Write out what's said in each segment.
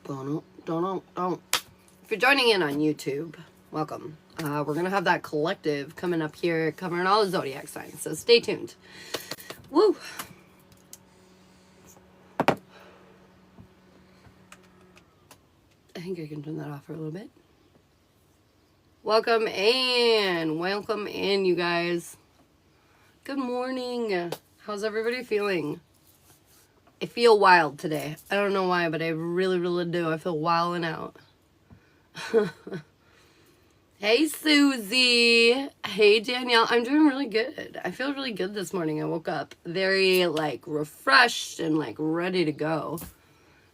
If you're joining in on YouTube, welcome. We're going to have that collective coming up here covering all the Zodiac signs, so stay tuned. Woo! I think I can turn that off for a little bit. Welcome in, you guys. Good morning. How's everybody feeling? I feel wild today. I don't know why, but I really, really do. I feel wilding out. Hey, Susie. Hey, Danielle. I'm doing really good. I feel really good this morning. I woke up very, refreshed and, ready to go.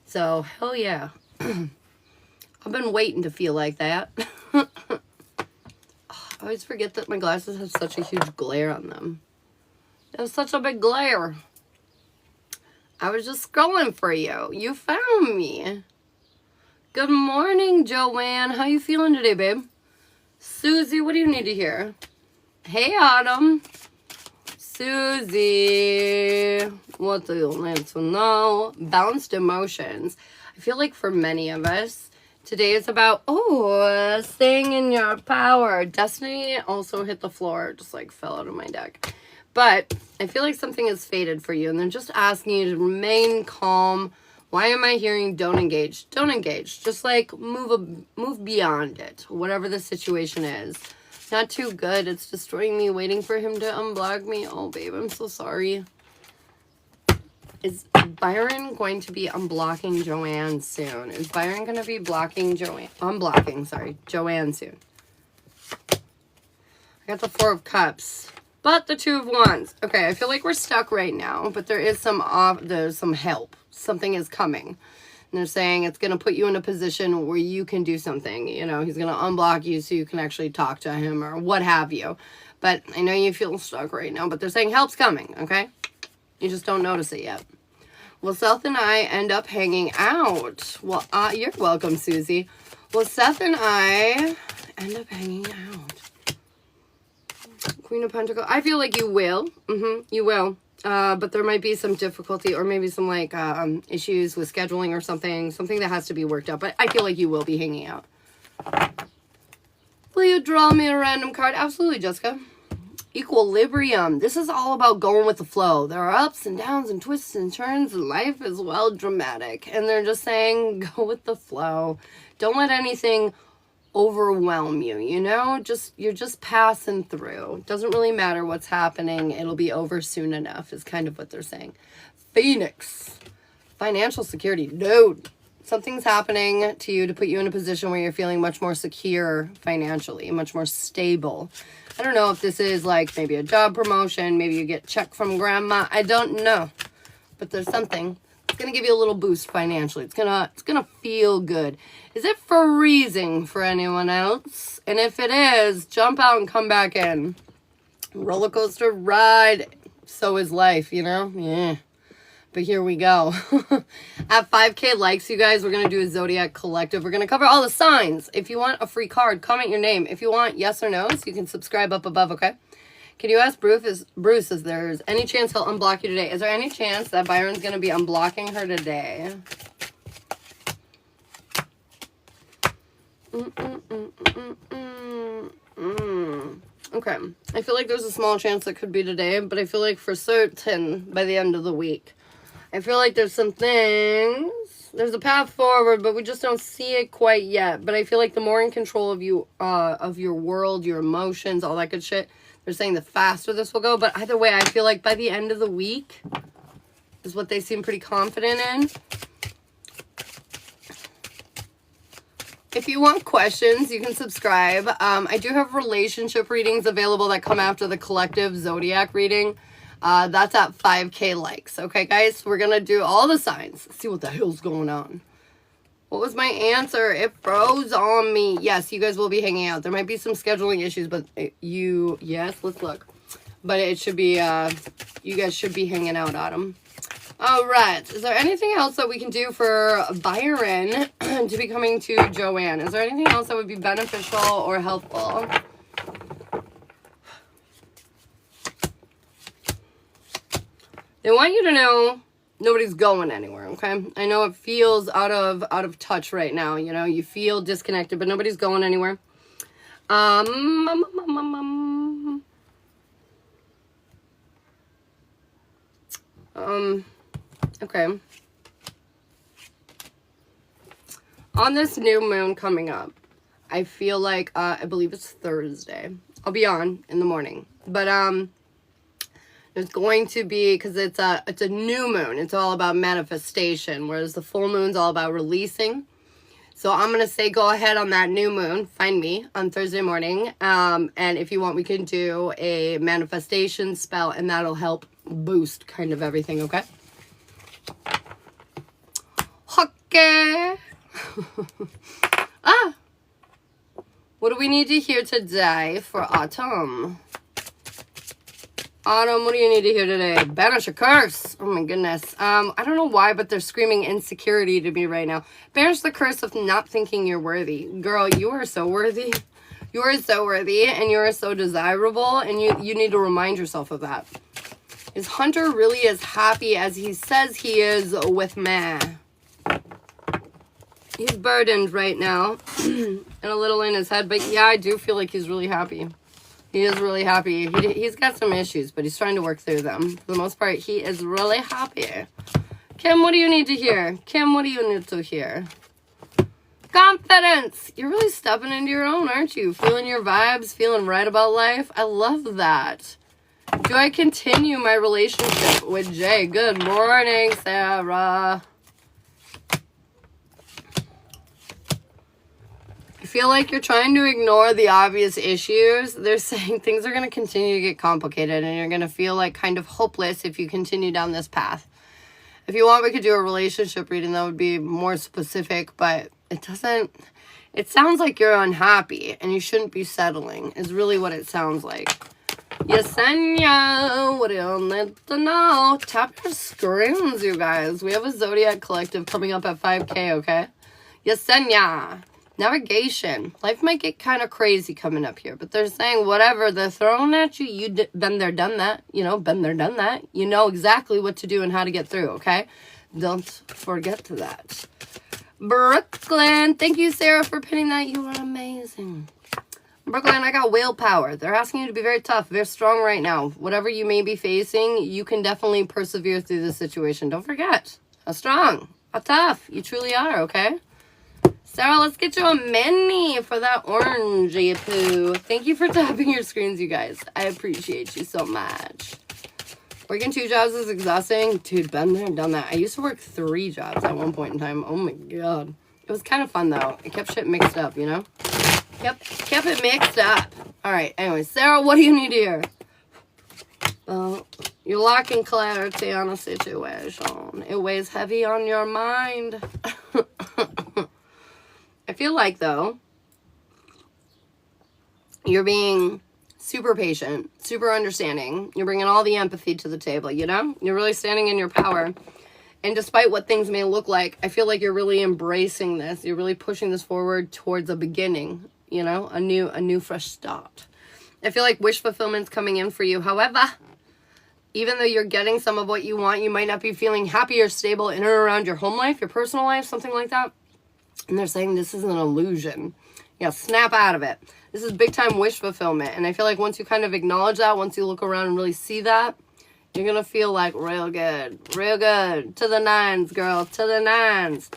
So, hell yeah. I've been waiting to feel like that. I always forget that my glasses have such a huge glare on them. They have such a big glare. I was just scrolling for you. You found me. Good morning, Joanne. How you feeling today, babe? Susie, what do you need to hear? Hey, Autumn. Susie, what do you need to know? Balanced emotions. I feel like for many of us, today is about, staying in your power. Destiny also hit the floor, just fell out of my deck. But I feel like something has faded for you, and they're just asking you to remain calm. Why am I hearing don't engage? Don't engage. Just move beyond it, whatever the situation is. Not too good. It's destroying me, waiting for him to unblock me. Oh, babe, I'm so sorry. Is Byron going to be unblocking Joanne soon? Is Byron going to be unblocking Joanne soon? I got the Four of Cups, but the Two of Wands. Okay, I feel like we're stuck right now, but there's some help. Something is coming. And they're saying it's going to put you in a position where you can do something. You know, he's going to unblock you so you can actually talk to him or what have you. But I know you feel stuck right now, but they're saying help's coming, okay? You just don't notice it yet. Will Seth and I end up hanging out? Well, you're welcome, Susie. Will Seth and I end up hanging out? Queen of Pentacles. I feel like you will. You will. But there might be some difficulty or maybe some issues with scheduling or something that has to be worked out. But I feel like you will be hanging out. Will you draw me a random card? Absolutely, Jessica. Equilibrium. This is all about going with the flow. There are ups and downs and twists and turns, and life is well dramatic. And they're just saying, go with the flow. Don't let anything overwhelm you, you know? You're just passing through. Doesn't really matter what's happening. It'll be over soon enough is kind of what they're saying. Phoenix. Financial security. No. Something's happening to you to put you in a position where you're feeling much more secure financially, much more stable. I don't know if this is maybe a job promotion, maybe you get a check from grandma. I don't know. But there's something. It's going to give you a little boost financially. It's going to feel good. Is it freezing for anyone else? And if it is, jump out and come back in. Roller coaster ride. So is life, you know? Yeah. But here we go. At 5K likes, you guys, we're going to do a Zodiac collective. We're going to cover all the signs. If you want a free card, comment your name. If you want yes or no, so you can subscribe up above, okay? Can you ask Bruce if there's any chance he'll unblock you today? Is there any chance that Byron's going to be unblocking her today? Okay. I feel like there's a small chance it could be today, but I feel like for certain by the end of the week. I feel like there's some things, there's a path forward, but we just don't see it quite yet. But I feel like the more in control of you, of your world, your emotions, all that good shit, they're saying the faster this will go. But either way, I feel like by the end of the week is what they seem pretty confident in. If you want questions, you can subscribe. I do have relationship readings available that come after the collective Zodiac reading. That's at 5K likes. Okay, guys? We're going to do all the signs. Let's see what the hell's going on. What was my answer? It froze on me. Yes, you guys will be hanging out. There might be some scheduling issues, but yes, let's look. But it should be, you guys should be hanging out, Autumn. All right. Is there anything else that we can do for Byron to be coming to Joanne? Is there anything else that would be beneficial or helpful? They want you to know nobody's going anywhere, okay? I know it feels out of touch right now, you know, you feel disconnected, but nobody's going anywhere. Okay. On this new moon coming up, I feel like, I believe it's Thursday. I'll be on in the morning. But, there's going to be, because it's a new moon. It's all about manifestation, whereas the full moon's all about releasing. So I'm going to say go ahead on that new moon. Find me on Thursday morning. And if you want, we can do a manifestation spell, and that'll help boost kind of everything, okay? Okay. What do we need to hear today for autumn? Autumn, what do you need to hear today? Banish a curse. Oh my goodness. I don't know why, but they're screaming insecurity to me right now. Banish the curse of not thinking you're worthy. Girl, you are so worthy. You are so worthy, and you are so desirable, and you need to remind yourself of that. Is Hunter really as happy as he says he is with me? He's burdened right now and a little in his head, but yeah, I do feel like he's really happy. He is really happy. He's got some issues, but he's trying to work through them. For the most part, he is really happy. Kim, what do you need to hear? Kim, what do you need to hear? Confidence. You're really stepping into your own, aren't you? Feeling your vibes, feeling right about life. I love that. Do I continue my relationship with Jay? Good morning, Sarah. I feel like you're trying to ignore the obvious issues. They're saying things are going to continue to get complicated, and you're going to feel like kind of hopeless if you continue down this path. If you want, we could do a relationship reading that would be more specific, but it sounds like you're unhappy and you shouldn't be settling is really what it sounds like. Yesenia, what do you need to know? Tap your screens, you guys. We have a Zodiac collective coming up at 5K, okay? Yesenia. Navigation. Life might get kind of crazy coming up here, but they're saying whatever they're throwing at you, you've been there, done that. You know, been there, done that. You know exactly what to do and how to get through, okay? Don't forget that. Brooklyn. Thank you, Sarah, for pinning that. You are amazing. Brooklyn, I got willpower. They're asking you to be very tough, very strong right now. Whatever you may be facing, you can definitely persevere through this situation. Don't forget how strong, how tough you truly are, okay? Sarah, let's get you a mini for that orangey poo. Thank you for tapping your screens, you guys. I appreciate you so much. Working 2 jobs is exhausting. Dude, been there, done that. I used to work 3 jobs at one point in time. Oh my god. It was kind of fun, though. It kept shit mixed up, you know? Kept it mixed up. Alright, anyway. Sarah, what do you need here? Well, you're lacking clarity on a situation. It weighs heavy on your mind. I feel like, though, you're being super patient, super understanding. You're bringing all the empathy to the table, you know? You're really standing in your power. And despite what things may look like, I feel like you're really embracing this. You're really pushing this forward towards a beginning, you know? A new fresh start. I feel like wish fulfillment's coming in for you. However, even though you're getting some of what you want, you might not be feeling happy or stable in or around your home life, your personal life, something like that. And they're saying this is an illusion. Yeah, snap out of it. This is big time wish fulfillment. And I feel like once you kind of acknowledge that, once you look around and really see that, you're going to feel like real good. Real good. To the nines, girl. To the nines.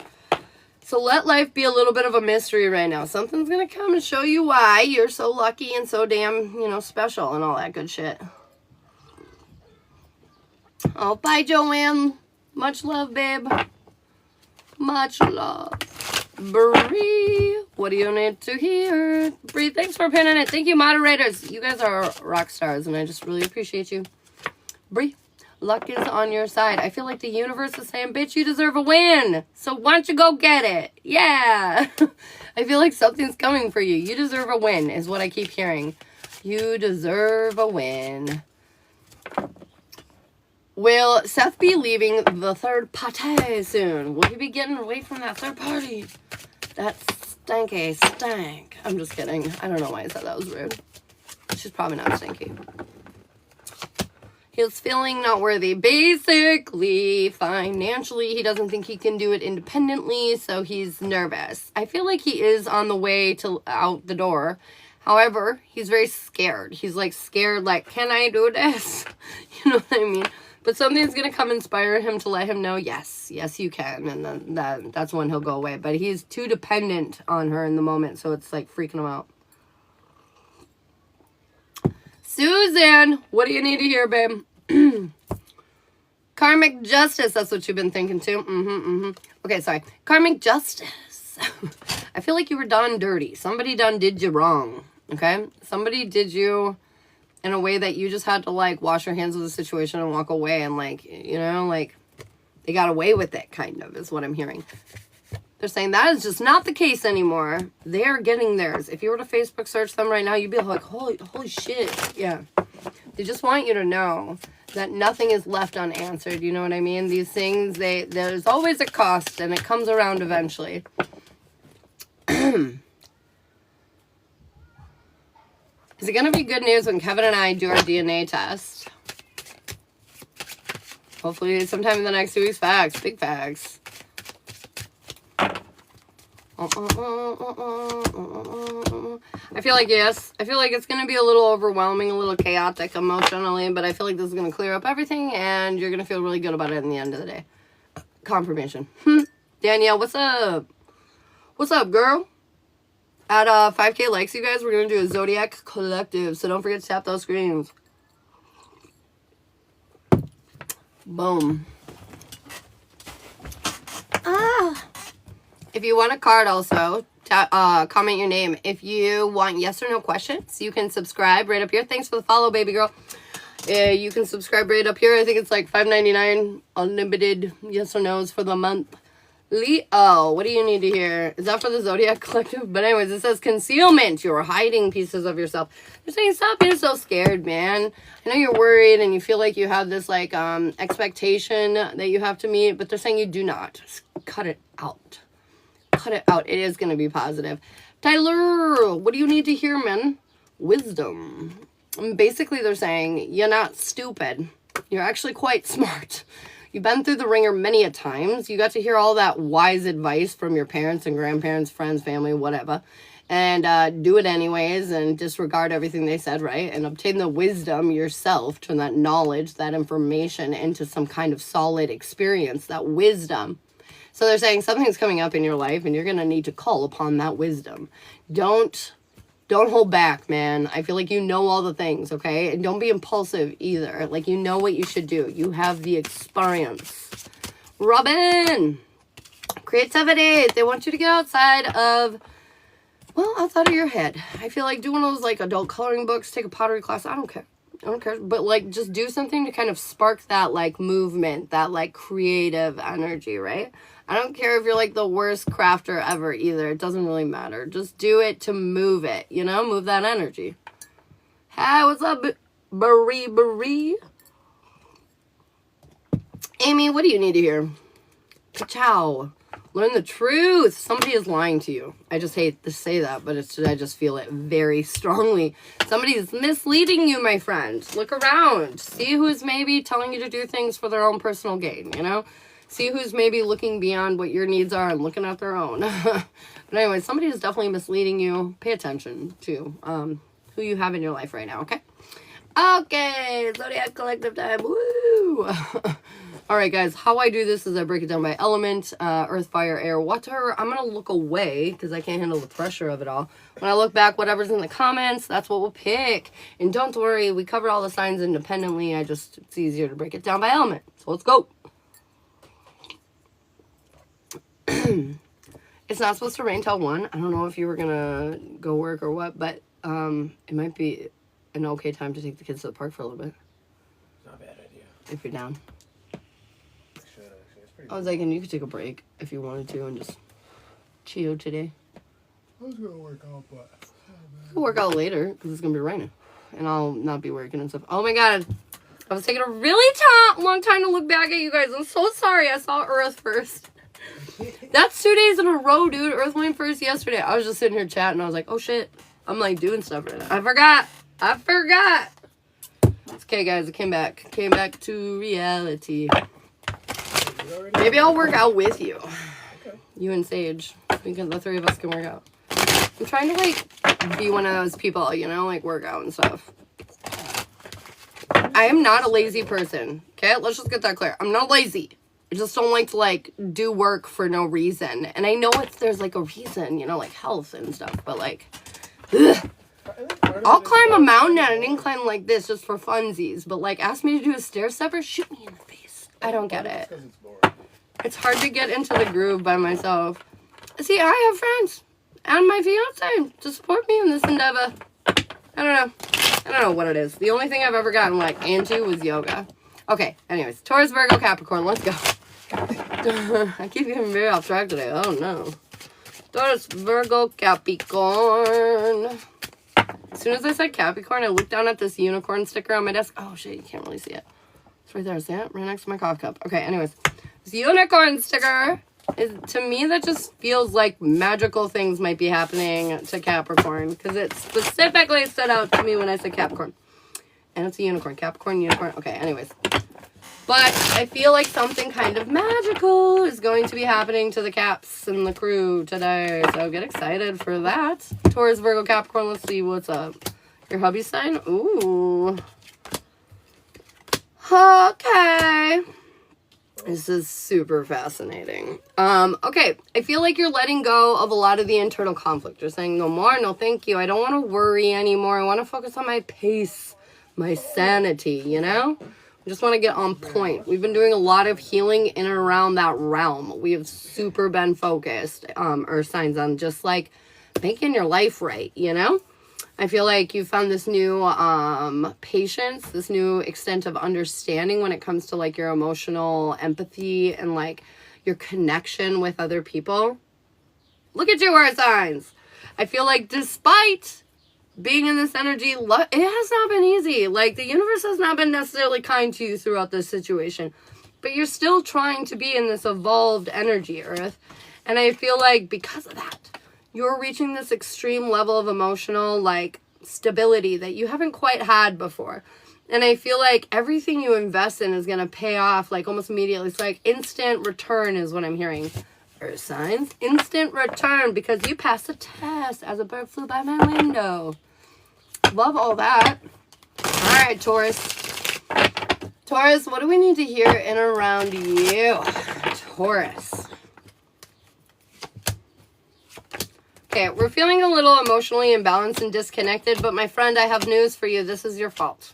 So let life be a little bit of a mystery right now. Something's going to come and show you why you're so lucky and so damn, you know, special and all that good shit. Oh, bye, Joanne. Much love, babe. Much love. Bree, what do you need to hear? Bree, thanks for pinning it. Thank you, moderators. You guys are rock stars, and I just really appreciate you. Bree, luck is on your side. I feel like the universe is saying, bitch, you deserve a win. So why don't you go get it? Yeah. I feel like something's coming for you. You deserve a win is what I keep hearing. You deserve a win. Will Seth be leaving the third party soon? Will he be getting away from that third party? That stanky stank. I'm just kidding. I don't know why I said that was rude. She's probably not stinky. He's feeling not worthy. Basically, financially, he doesn't think he can do it independently, so he's nervous. I feel like he is on the way to out the door. However, he's very scared. He's like scared, like, can I do this? You know what I mean? But something's going to come inspire him to let him know, yes, you can. And then that's when he'll go away. But he's too dependent on her in the moment, so it's like freaking him out. Susan, what do you need to hear, babe? Karmic justice, that's what you've been thinking too. Okay, sorry. Karmic justice. I feel like you were done dirty. Somebody done did you wrong, okay? Somebody did you in a way that you just had to, like, wash your hands of the situation and walk away and, like, you know, like, they got away with it, kind of, is what I'm hearing. They're saying that is just not the case anymore. They're getting theirs. If you were to Facebook search them right now, you'd be like, holy shit. Yeah. They just want you to know that nothing is left unanswered. You know what I mean? These things, there's always a cost, and it comes around eventually. Is it going to be good news when Kevin and I do our DNA test? Hopefully sometime in the next 2 weeks. Facts. Big facts. I feel like yes. I feel like it's going to be a little overwhelming, a little chaotic emotionally, but I feel like this is going to clear up everything, and you're going to feel really good about it in the end of the day. Confirmation. Danielle, what's up? What's up, girl? At 5K likes, you guys, we're going to do a Zodiac collective, so don't forget to tap those screens. Boom. If you want a card also, comment your name. If you want yes or no questions, you can subscribe right up here. Thanks for the follow, baby girl. You can subscribe right up here. I think it's like $5.99 unlimited yes or no's for the month. Leo, what do you need to hear? Is that for the Zodiac collective? But anyways, it says concealment. You're hiding pieces of yourself. They're saying stop being so scared, man. I know you're worried and you feel like you have this like expectation that you have to meet, but they're saying you do not. Just cut it out. Cut it out. It is going to be positive. Tyler, what do you need to hear, man? Wisdom. And basically, they're saying you're not stupid. You're actually quite smart. You've been through the ringer many a times. You got to hear all that wise advice from your parents and grandparents, friends, family, whatever. And do it anyways and disregard everything they said, right? And obtain the wisdom yourself, turn that knowledge, that information into some kind of solid experience, that wisdom. So they're saying something's coming up in your life and you're going to need to call upon that wisdom. Don't hold back, man. I feel like you know all the things, okay? And don't be impulsive either. Like, you know what you should do. You have the experience. Robin! Creativity. They want you to get outside of your head. I feel like do one of those, like, adult coloring books, take a pottery class. I don't care. But, like, just do something to kind of spark that, like, movement, that, like, creative energy, right? I don't care if you're, like, the worst crafter ever either. It doesn't really matter. Just do it to move it, you know? Move that energy. Hey, what's up, Brie? Amy, what do you need to hear? Ciao. Learn the truth. Somebody is lying to you. I just hate to say that, but I just feel it very strongly. Somebody is misleading you, my friend. Look around. See who's maybe telling you to do things for their own personal gain, you know? See who's maybe looking beyond what your needs are and looking at their own. But anyway, somebody is definitely misleading you. Pay attention to who you have in your life right now, okay? Okay, Zodiac Collective time. Woo! All right, guys, how I do this is I break it down by element, earth, fire, air, water. I'm going to look away because I can't handle the pressure of it all. When I look back, whatever's in the comments, that's what we'll pick. And don't worry, we cover all the signs independently. It's easier to break it down by element. So let's go. It's not supposed to rain till 1. I don't know if you were gonna go work or what, but it might be an okay time to take the kids to the park for a little bit. Not a bad idea. If you're down. I should actually. It's pretty I was like, and you could take a break if you wanted to and just chill today. I was gonna work out, but You can work out later because it's gonna be raining, and I'll not be working and stuff. Oh my god, I was taking a really long time to look back at you guys. I'm so sorry. I saw Earth first. That's 2 days in a row, dude. Earth went first yesterday. I was just sitting here chatting. I was like, oh shit. I'm like doing stuff right now. I forgot. It's okay, guys, I came back. Came back to reality. Maybe I'll work out with you. Okay. You and Sage. Because the three of us can work out. I'm trying to, like, be one of those people, you know, like, work out and stuff. I am not a lazy person. Okay? Let's just get that clear. I'm not lazy. I just don't like to, like, do work for no reason. And I know there's, like, a reason, you know, like, health and stuff. But, like, ugh. I'll climb a mountain at an incline like this just for funsies. But, like, ask me to do a stair stepper, shoot me in the face. I don't get it. It's hard to get into the groove by myself. See, I have friends and my fiance to support me in this endeavor. I don't know what it is. The only thing I've ever gotten, like, into was yoga. Okay, anyways. Taurus, Virgo, Capricorn. Let's go. I keep getting very off track today. Oh, no. Taurus, Virgo, Capricorn. As soon as I said Capricorn, I looked down at this unicorn sticker on my desk. Oh, shit, you can't really see it. It's right there. See it? Right next to my coffee cup. Okay, anyways. This unicorn sticker, to me, that just feels like magical things might be happening to Capricorn. Because it specifically stood out to me when I said Capricorn. And it's a unicorn. Capricorn, unicorn. Okay, anyways. But I feel like something kind of magical is going to be happening to the Caps and the crew today. So get excited for that. Taurus, Virgo, Capricorn. Let's see what's up. Your hubby sign? Ooh. Okay. This is super fascinating. Okay. I feel like you're letting go of a lot of the internal conflict. You're saying, no more, no thank you. I don't want to worry anymore. I want to focus on my pace, my sanity, you know? I just want to get on point. We've been doing a lot of healing in and around that realm. We have super been focused, earth signs, on just like making your life right, you know? I feel like you found this new patience, this new extent of understanding when it comes to like your emotional empathy and like your connection with other people. Look at you, earth signs. I feel like despite being in this energy, it has not been easy. Like, the universe has not been necessarily kind to you throughout this situation. But you're still trying to be in this evolved energy, Earth. And I feel like because of that, you're reaching this extreme level of emotional, like, stability that you haven't quite had before. And I feel like everything you invest in is going to pay off, like, almost immediately. It's like instant return is what I'm hearing. Earth signs. Instant return because you passed a test as a bird flew by my window. Love all that. All right, Taurus. Taurus, what do we need to hear in and around you? Taurus. Okay, we're feeling a little emotionally imbalanced and disconnected, but my friend, I have news for you. This is your fault.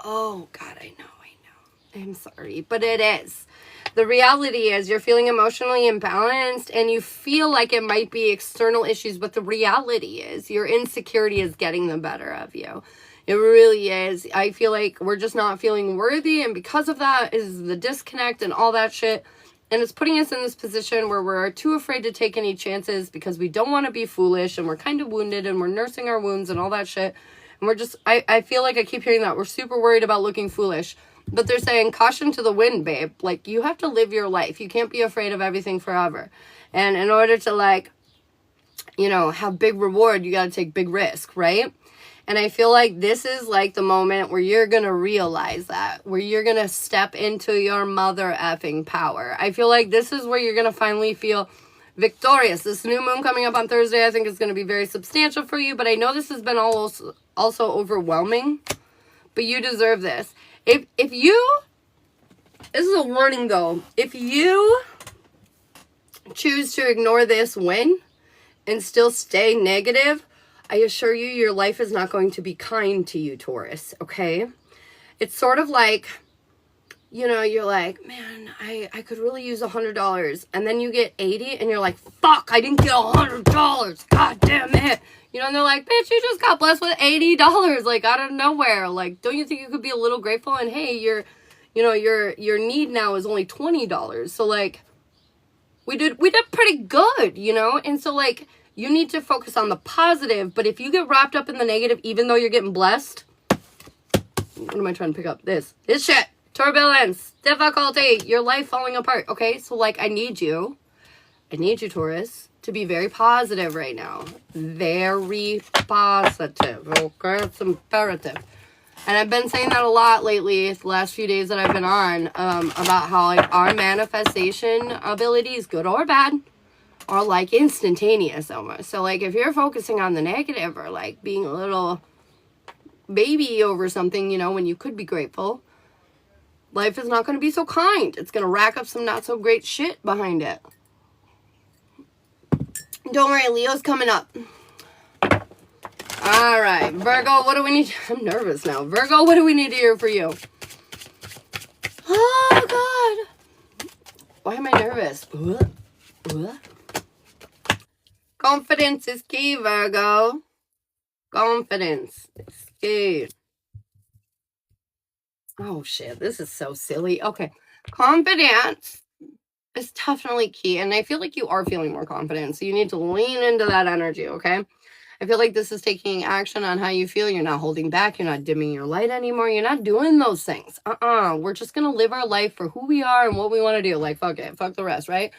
Oh, God, I know. I'm sorry, but it is. The reality is you're feeling emotionally imbalanced and you feel like it might be external issues, but the reality is your insecurity is getting the better of you. It really is. I feel like we're just not feeling worthy, and because of that is the disconnect and all that shit. And it's putting us in this position where we're too afraid to take any chances because we don't want to be foolish and we're kind of wounded and we're nursing our wounds and all that shit. And we're just, I feel like I keep hearing that. We're super worried about looking foolish. But they're saying, caution to the wind, babe. Like, you have to live your life. You can't be afraid of everything forever. And in order to, like, you know, have big reward, you got to take big risk, right? And I feel like this is, like, the moment where you're going to realize that. Where you're going to step into your mother effing power. I feel like this is where you're going to finally feel victorious. This new moon coming up on Thursday, I think, is going to be very substantial for you. But I know this has been also overwhelming. But you deserve this. If you, this is a warning though, if you choose to ignore this win and still stay negative, I assure you your life is not going to be kind to you, Taurus, okay? It's sort of like, you know, you're like, man, I could really use $100. And then you get 80 and you're like, fuck, I didn't get $100. God damn it. You know, and they're like, bitch, you just got blessed with $80, like, out of nowhere. Like, don't you think you could be a little grateful? And hey, your need now is only $20. So, like, we did pretty good, you know? And so, like, you need to focus on the positive. But if you get wrapped up in the negative, even though you're getting blessed, what am I trying to pick up? This shit. Turbulence. Difficulty. Your life falling apart. Okay? So, like, I need you, Taurus, to be very positive right now. Very positive. Okay? It's imperative. And I've been saying that a lot lately, the last few days that I've been on, about how like our manifestation abilities, good or bad, are like instantaneous almost. So like if you're focusing on the negative or like being a little baby over something, you know, when you could be grateful, life is not going to be so kind. It's going to rack up some not so great shit behind it. Don't worry, Leo's coming up. All right, Virgo, what do we need? I'm nervous now. Virgo, what do we need to hear for you? Oh, God. Why am I nervous? Confidence is key, Virgo. Confidence is key. Oh, shit. This is so silly. Okay. Confidence is definitely key. And I feel like you are feeling more confident. So you need to lean into that energy, okay? I feel like this is taking action on how you feel. You're not holding back. You're not dimming your light anymore. You're not doing those things. We're just going to live our life for who we are and what we want to do. Like, fuck it. Fuck the rest, right?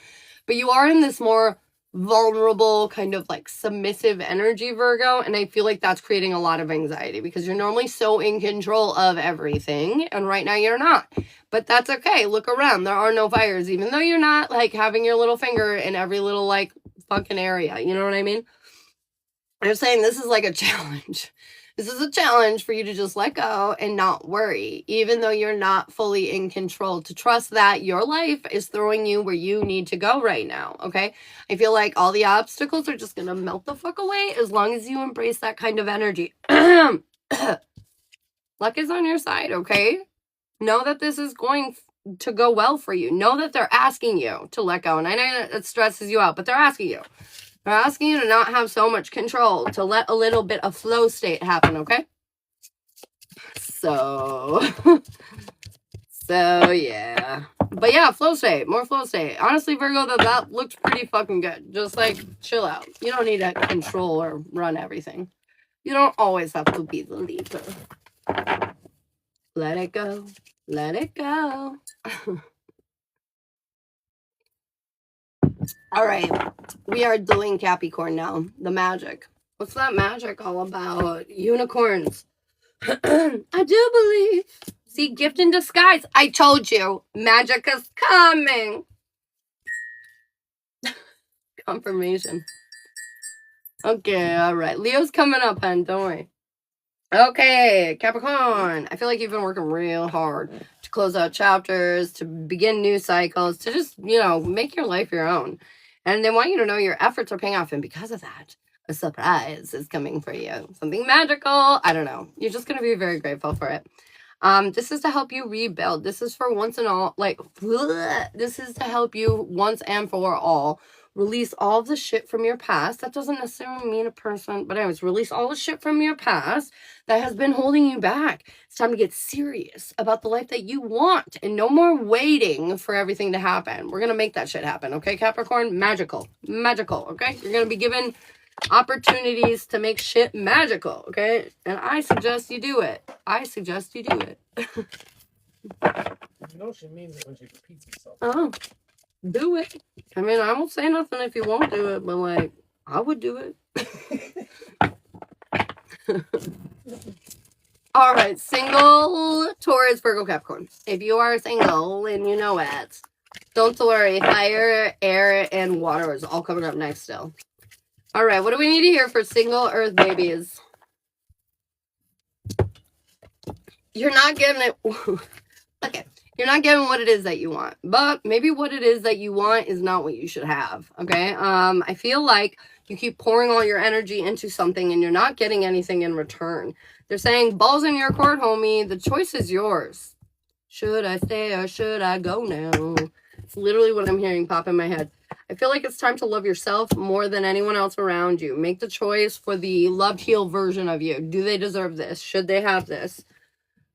But you are in this more vulnerable, kind of like submissive energy, Virgo. And I feel like that's creating a lot of anxiety because you're normally so in control of everything. And right now you're not. But that's okay. Look around. There are no fires, even though you're not like having your little finger in every little like fucking area. You know what I mean? I'm saying this is like a challenge. This is a challenge for you to just let go and not worry, even though you're not fully in control, to trust that your life is throwing you where you need to go right now, okay? I feel like all the obstacles are just going to melt the fuck away as long as you embrace that kind of energy. Luck is on your side, okay? Know that this is going to go well for you. Know that they're asking you to let go. And I know that stresses you out, but they're asking you. They're asking you to not have so much control, to let a little bit of flow state happen, okay? So yeah. But yeah, flow state, more flow state. Honestly, Virgo, that looks pretty fucking good. Just like, chill out. You don't need to control or run everything. You don't always have to be the leader. Let it go. Let it go. All right, we are doing Capricorn now. The magic. What's that magic all about? Unicorns. I do believe. See, gift in disguise. I told you, magic is coming. Confirmation. Okay, all right. Leo's coming up, hun. Don't worry. Okay, Capricorn. I feel like you've been working real hard to close out chapters, to begin new cycles, to just, you know, make your life your own. And they want you to know your efforts are paying off. And because of that, a surprise is coming for you. Something magical. I don't know. You're just going to be very grateful for it. This is to help you rebuild. This is for once and all, like, this is to help you once and for all release all of the shit from your past. That doesn't necessarily mean a person, but anyways, release all the shit from your past that has been holding you back. It's time to get serious about the life that you want and no more waiting for everything to happen. We're going to make that shit happen. Okay, Capricorn? Magical. Magical. Okay. You're going to be given opportunities to make shit magical. Okay. And I suggest you do it. I suggest you do it. You know she means it when she repeats herself. Oh, do it. I mean, I won't say nothing if you won't do it, but like, I would do it. All right, single Taurus, Virgo, Capricorn. If you are single and you know it, don't worry. Fire, air, and water is all coming up next still. All right, what do we need to hear for single Earth babies? You're not getting it. Okay. You're not getting what it is that you want, but maybe what it is that you want is not what you should have. Okay. I feel like you keep pouring all your energy into something and you're not getting anything in return. They're saying balls in your court, homie. The choice is yours. Should I stay or should I go now? It's literally what I'm hearing pop in my head. I feel like it's time to love yourself more than anyone else around you. Make the choice for the loved, healed version of you. Do they deserve this? Should they have this?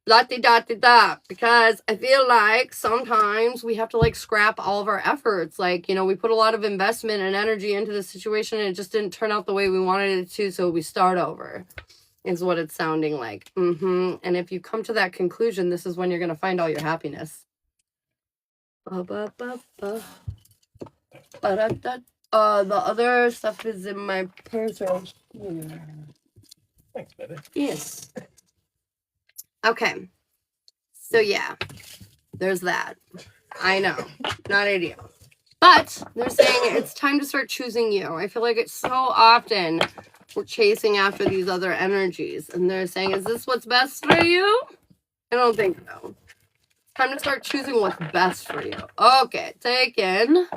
La-di-da-di-da, because I feel like sometimes we have to like scrap all of our efforts. Like, you know, we put a lot of investment and energy into the situation and it just didn't turn out the way we wanted it to, so we start over is what it's sounding like. And if you come to that conclusion, this is when you're going to find all your happiness. The other stuff is in my purse. Thanks, baby. Yes. Okay. So, yeah, there's that. I know. Not ideal. But they're saying it's time to start choosing you. I feel like it's so often we're chasing after these other energies. And they're saying, is this what's best for you? I don't think so. Time to start choosing what's best for you. Okay, taken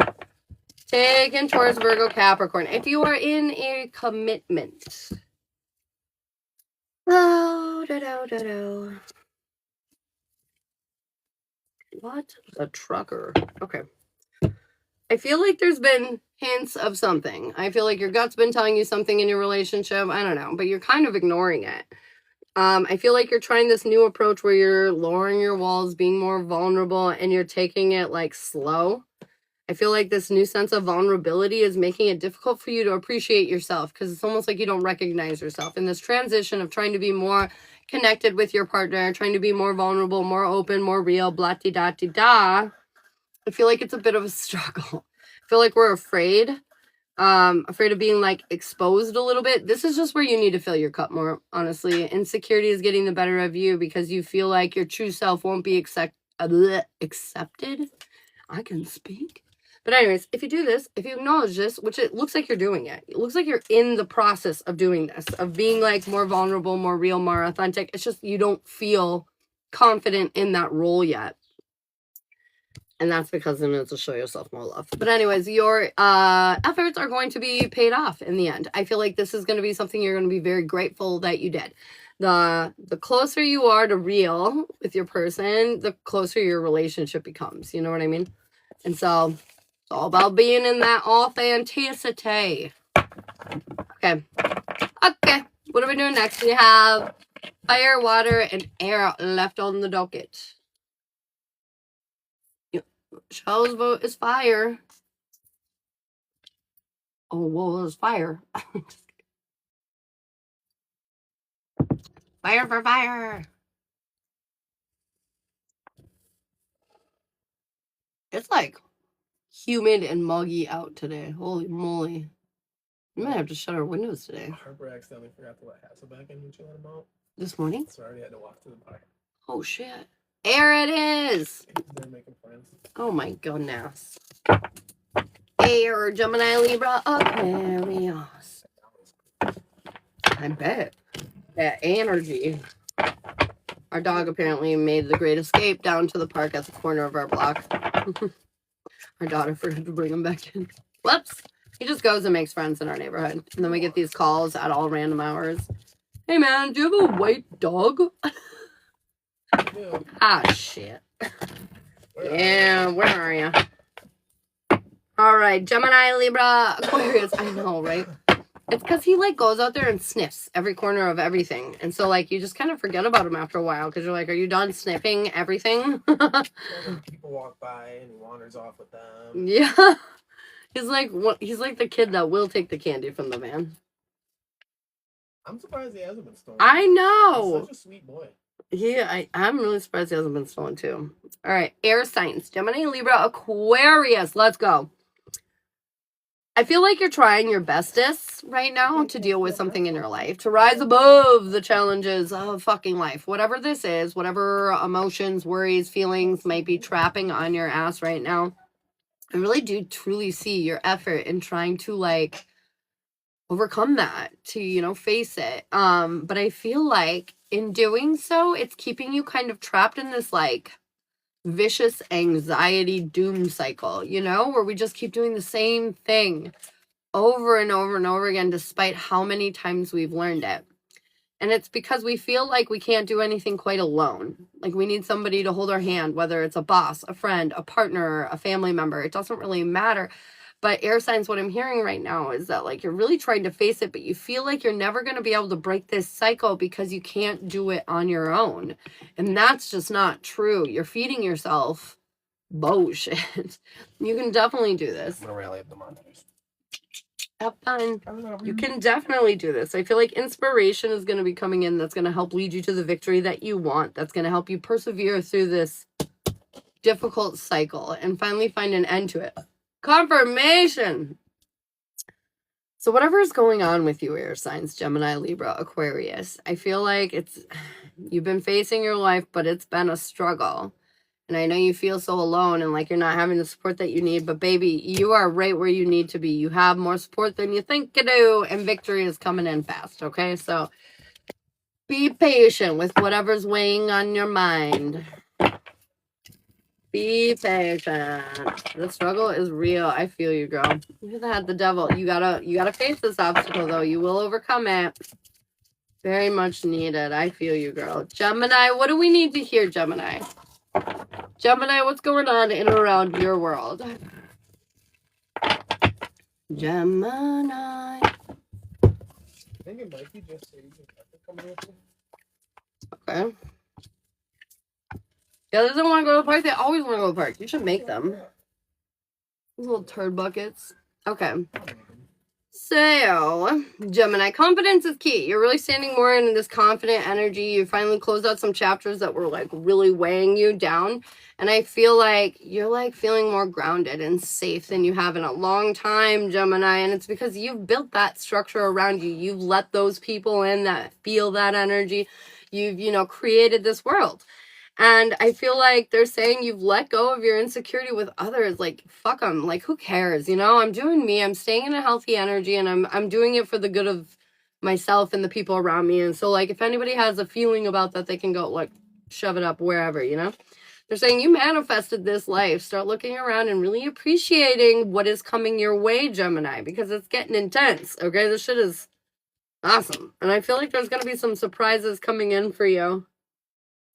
towards Virgo, Capricorn. If you are in a commitment. Oh, what? A trucker. Okay. I feel like there's been hints of something. I feel like your gut's been telling you something in your relationship. I don't know, but you're kind of ignoring it. I feel like you're trying this new approach where you're lowering your walls, being more vulnerable, and you're taking it like slow. I feel like this new sense of vulnerability is making it difficult for you to appreciate yourself because it's almost like you don't recognize yourself. In this transition of trying to be more connected with your partner, trying to be more vulnerable, more open, more real, blah-de-da-de-da, I feel like it's a bit of a struggle. I feel like we're afraid of being like exposed a little bit. This is just where you need to fill your cup more, honestly. Insecurity is getting the better of you because you feel like your true self won't be accepted. I can speak. But anyways, if you do this, if you acknowledge this, which it looks like you're doing it looks like you're in the process of doing this, of being like more vulnerable, more real, more authentic. It's just you don't feel confident in that role yet. And that's because you need to show yourself more love. But anyways, your efforts are going to be paid off in the end. I feel like this is going to be something you're going to be very grateful that you did. The closer you are to real with your person, the closer your relationship becomes. You know what I mean? And so it's all about being in that authenticity. Okay. Okay. What are we doing next? We have fire, water, and air left on the docket. Shell's vote is fire. Oh, well, it's fire. Fire for fire. It's like humid and muggy out today. Holy moly. We might have to shut our windows today. Harper accidentally forgot to let Hasselback in when she let him out. This morning? So I already had to walk to the bar. Oh, shit. There it is. They're making friends. Oh, my goodness. Air, Gemini, Libra, Aquarius. I bet. That energy. Our dog apparently made the great escape down to the park at the corner of our block. Our daughter forgot to bring him back in. Whoops. He just goes and makes friends in our neighborhood. And then we get these calls at all random hours. Hey, man, do you have a white dog? Yeah. Ah, shit. Yeah, where are you? All right, Gemini, Libra, Aquarius. I know, right? It's because he, like, goes out there and sniffs every corner of everything. And so, like, you just kind of forget about him after a while because you're like, are you done sniffing everything? People walk by and he wanders off with them. Yeah. He's like the kid that will take the candy from the man. I'm surprised he hasn't been stolen. I know. He's such a sweet boy. Yeah, I'm really surprised he hasn't been stolen too. All right, air signs. Gemini, Libra, Aquarius. Let's go. I feel like you're trying your bestest right now to deal with something in your life, to rise above the challenges of fucking life. Whatever this is, whatever emotions, worries, feelings might be trapping on your ass right now. I really do truly see your effort in trying to, like, overcome that, to, you know, face it. But I feel like in doing so, it's keeping you kind of trapped in this, like, vicious anxiety doom cycle, you know, where we just keep doing the same thing over and over and over again, despite how many times we've learned it. And it's because we feel like we can't do anything quite alone. Like we need somebody to hold our hand, whether it's a boss, a friend, a partner, a family member. It doesn't really matter. But air signs, what I'm hearing right now is that, like, you're really trying to face it, but you feel like you're never going to be able to break this cycle because you can't do it on your own. And that's just not true. You're feeding yourself bullshit. You can definitely do this. I'm going to rally up the monitors. Have fun. You can definitely do this. I feel like inspiration is going to be coming in that's going to help lead you to the victory that you want. That's going to help you persevere through this difficult cycle and finally find an end to it. Confirmation. So whatever is going on with you, air signs, Gemini, Libra, Aquarius, I feel like You've been facing your life, but it's been a struggle. And I know you feel so alone and like you're not having the support that you need, but baby, you are right where you need to be. You have more support than you think you do, and victory is coming in fast, okay? So be patient with whatever's weighing on your mind. Be patient. The struggle is real. I feel you, girl. You had the devil. You gotta face this obstacle though. You will overcome it. Very much needed. I feel you, girl. Gemini, what do we need to hear, Gemini? Gemini, what's going on in and around your world? Gemini. I think it might be just so you can coming with me. Okay. Yeah, they doesn't want to go to the park. They always want to go to the park. You should make them. These little turd buckets. Okay. So, Gemini, confidence is key. You're really standing more in this confident energy. You finally closed out some chapters that were like really weighing you down. And I feel like you're like feeling more grounded and safe than you have in a long time, Gemini. And it's because you've built that structure around you. You've let those people in that feel that energy. You've, you know, created this world. And I feel like they're saying you've let go of your insecurity with others. Like, fuck them. Like, who cares? You know, I'm doing me. I'm staying in a healthy energy, and I'm doing it for the good of myself and the people around me. And so, like, if anybody has a feeling about that, they can go, like, shove it up wherever, you know? They're saying you manifested this life. Start looking around and really appreciating what is coming your way, Gemini, because it's getting intense, okay? This shit is awesome. And I feel like there's going to be some surprises coming in for you.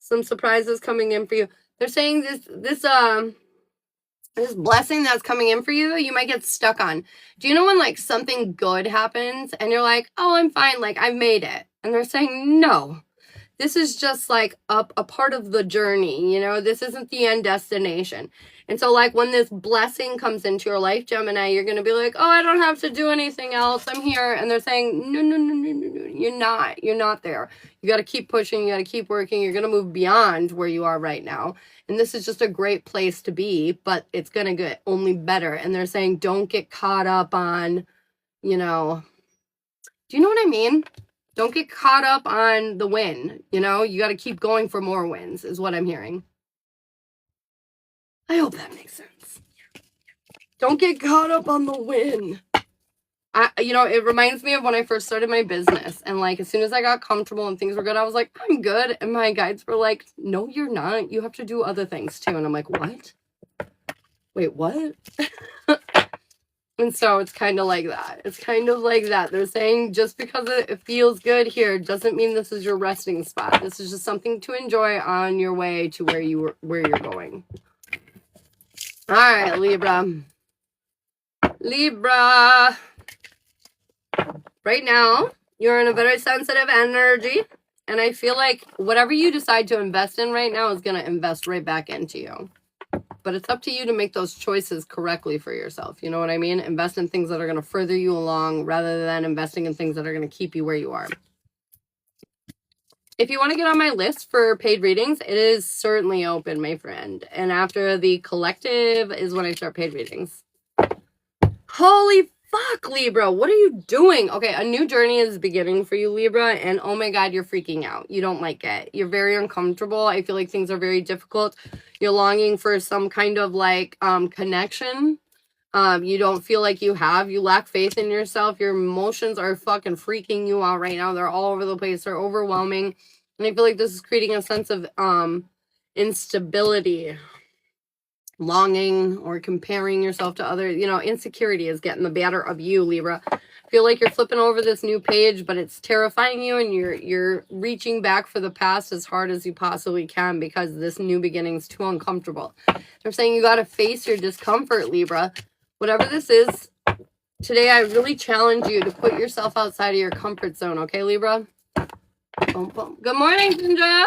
Some surprises coming in for you. They're saying this blessing that's coming in for you, you might get stuck on. Do you know when like something good happens and you're like, oh, I'm fine, like I've made it. And they're saying, no, this is just like a part of the journey, you know, this isn't the end destination. And so like when this blessing comes into your life, Gemini, you're going to be like, oh, I don't have to do anything else. I'm here. And they're saying, no, you're not there. You got to keep pushing. You got to keep working. You're going to move beyond where you are right now. And this is just a great place to be, but it's going to get only better. And they're saying, don't get caught up on, you know, do you know what I mean? Don't get caught up on the win. You know, you got to keep going for more wins is what I'm hearing. I hope that makes sense. Don't get caught up on the win. You know, it reminds me of when I first started my business. And like, as soon as I got comfortable and things were good, I was like, I'm good. And my guides were like, no, you're not. You have to do other things too. And I'm like, what? Wait, what? And so it's kind of like that. It's kind of like that. They're saying just because it feels good here doesn't mean this is your resting spot. This is just something to enjoy on your way to where you're going. All right, Libra. Libra. Right now, you're in a very sensitive energy. And I feel like whatever you decide to invest in right now is going to invest right back into you. But it's up to you to make those choices correctly for yourself. You know what I mean? Invest in things that are going to further you along rather than investing in things that are going to keep you where you are. If you want to get on my list for paid readings, it is certainly open, my friend. And after the collective is when I start paid readings. Holy fuck, Libra. What are you doing? Okay, a new journey is beginning for you, Libra. And oh my God, you're freaking out. You don't like it. You're very uncomfortable. I feel like things are very difficult. You're longing for some kind of like connection. You don't feel like you lack faith in yourself. Your emotions are fucking freaking you out right now. They're all over the place. They're overwhelming. And I feel like this is creating a sense of instability, longing, or comparing yourself to others. You know, insecurity is getting the better of you, Libra. I feel like you're flipping over this new page, but it's terrifying you, and you're reaching back for the past as hard as you possibly can because this new beginning is too uncomfortable. They're saying you got to face your discomfort, Libra. Whatever this is, today I really challenge you to put yourself outside of your comfort zone, okay, Libra? Boom, boom. Good morning, Ginger.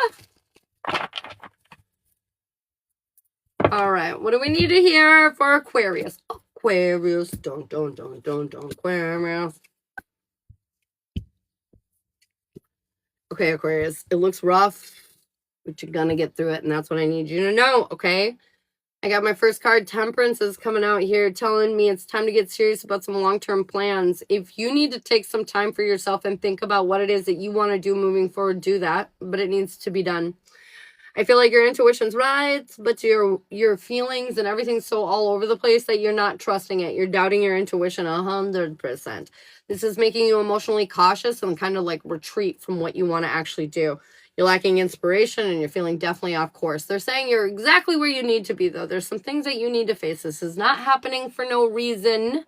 All right, what do we need to hear for Aquarius? Aquarius, don't, Aquarius. Okay, Aquarius, it looks rough, but you're gonna get through it, and that's what I need you to know, okay? I got my first card. Temperance is coming out here telling me it's time to get serious about some long-term plans. If you need to take some time for yourself and think about what it is that you want to do moving forward, do that. But it needs to be done. I feel like your intuition's right, but your feelings and everything's so all over the place that you're not trusting it. You're doubting your intuition 100%. This is making you emotionally cautious and kind of like retreat from what you want to actually do. You're lacking inspiration and you're feeling definitely off course. They're saying you're exactly where you need to be, though. There's some things that you need to face. This is not happening for no reason.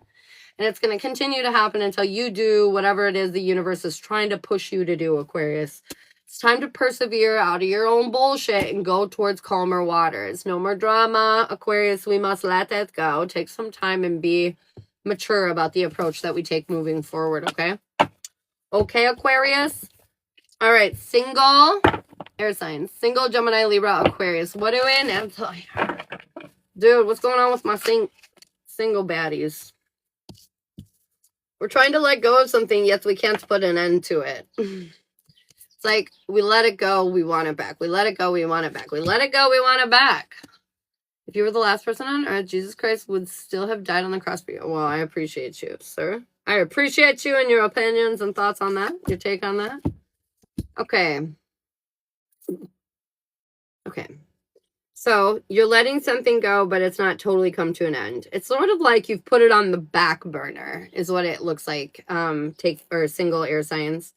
And it's going to continue to happen until you do whatever it is the universe is trying to push you to do, Aquarius. It's time to persevere out of your own bullshit and go towards calmer waters. No more drama, Aquarius. We must let that go. Take some time and be mature about the approach that we take moving forward, okay? Okay, Aquarius? All right, single air signs. Single Gemini, Libra, Aquarius. What doing? Dude, what's going on with my single baddies? We're trying to let go of something, yet we can't put an end to it. It's like, we let it go, we want it back. We let it go, we want it back. We let it go, we want it back. If you were the last person on earth, Jesus Christ would still have died on the cross for you. Well, I appreciate you, sir. I appreciate you and your opinions and thoughts on that. Your take on that. Okay. Okay. So you're letting something go, but it's not totally come to an end. It's sort of like you've put it on the back burner is what it looks like. Single air signs.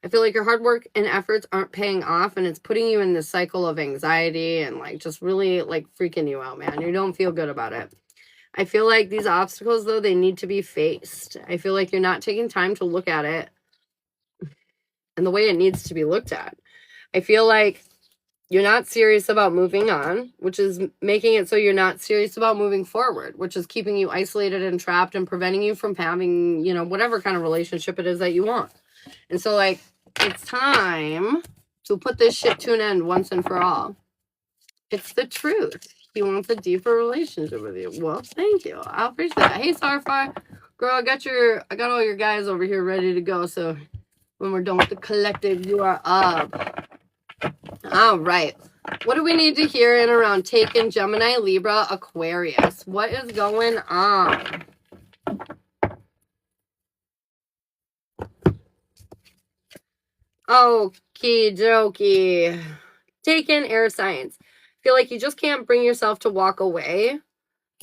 I feel like your hard work and efforts aren't paying off, and it's putting you in this cycle of anxiety and like just really like freaking you out, man. You don't feel good about it. I feel like these obstacles, though, they need to be faced. I feel like you're not taking time to look at it and the way it needs to be looked at. I feel like you're not serious about moving on, which is making it so you're not serious about moving forward, which is keeping you isolated and trapped and preventing you from having, you know, whatever kind of relationship it is that you want. And so, like, it's time to put this shit to an end once and for all. It's the truth. He wants a deeper relationship with you. Well, thank you. I appreciate that. Hey, Starfire. Girl, I got all your guys over here ready to go. So when we're done with the collective, you are up. All right. What do we need to hear in around Taken, Gemini, Libra, Aquarius? What is going on? Okie dokie. Taken, air signs. Feel like you just can't bring yourself to walk away,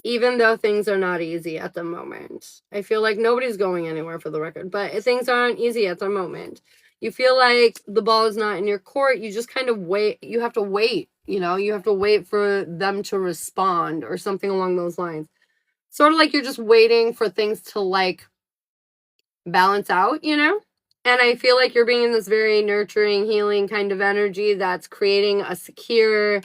even though things are not easy at the moment. I feel like nobody's going anywhere, for the record, but things aren't easy at the moment. You feel like the ball is not in your court. You just kind of wait. You have to wait, you know? You have to wait for them to respond or something along those lines. Sort of like you're just waiting for things to, like, balance out, you know? And I feel like you're being in this very nurturing, healing kind of energy that's creating a secure,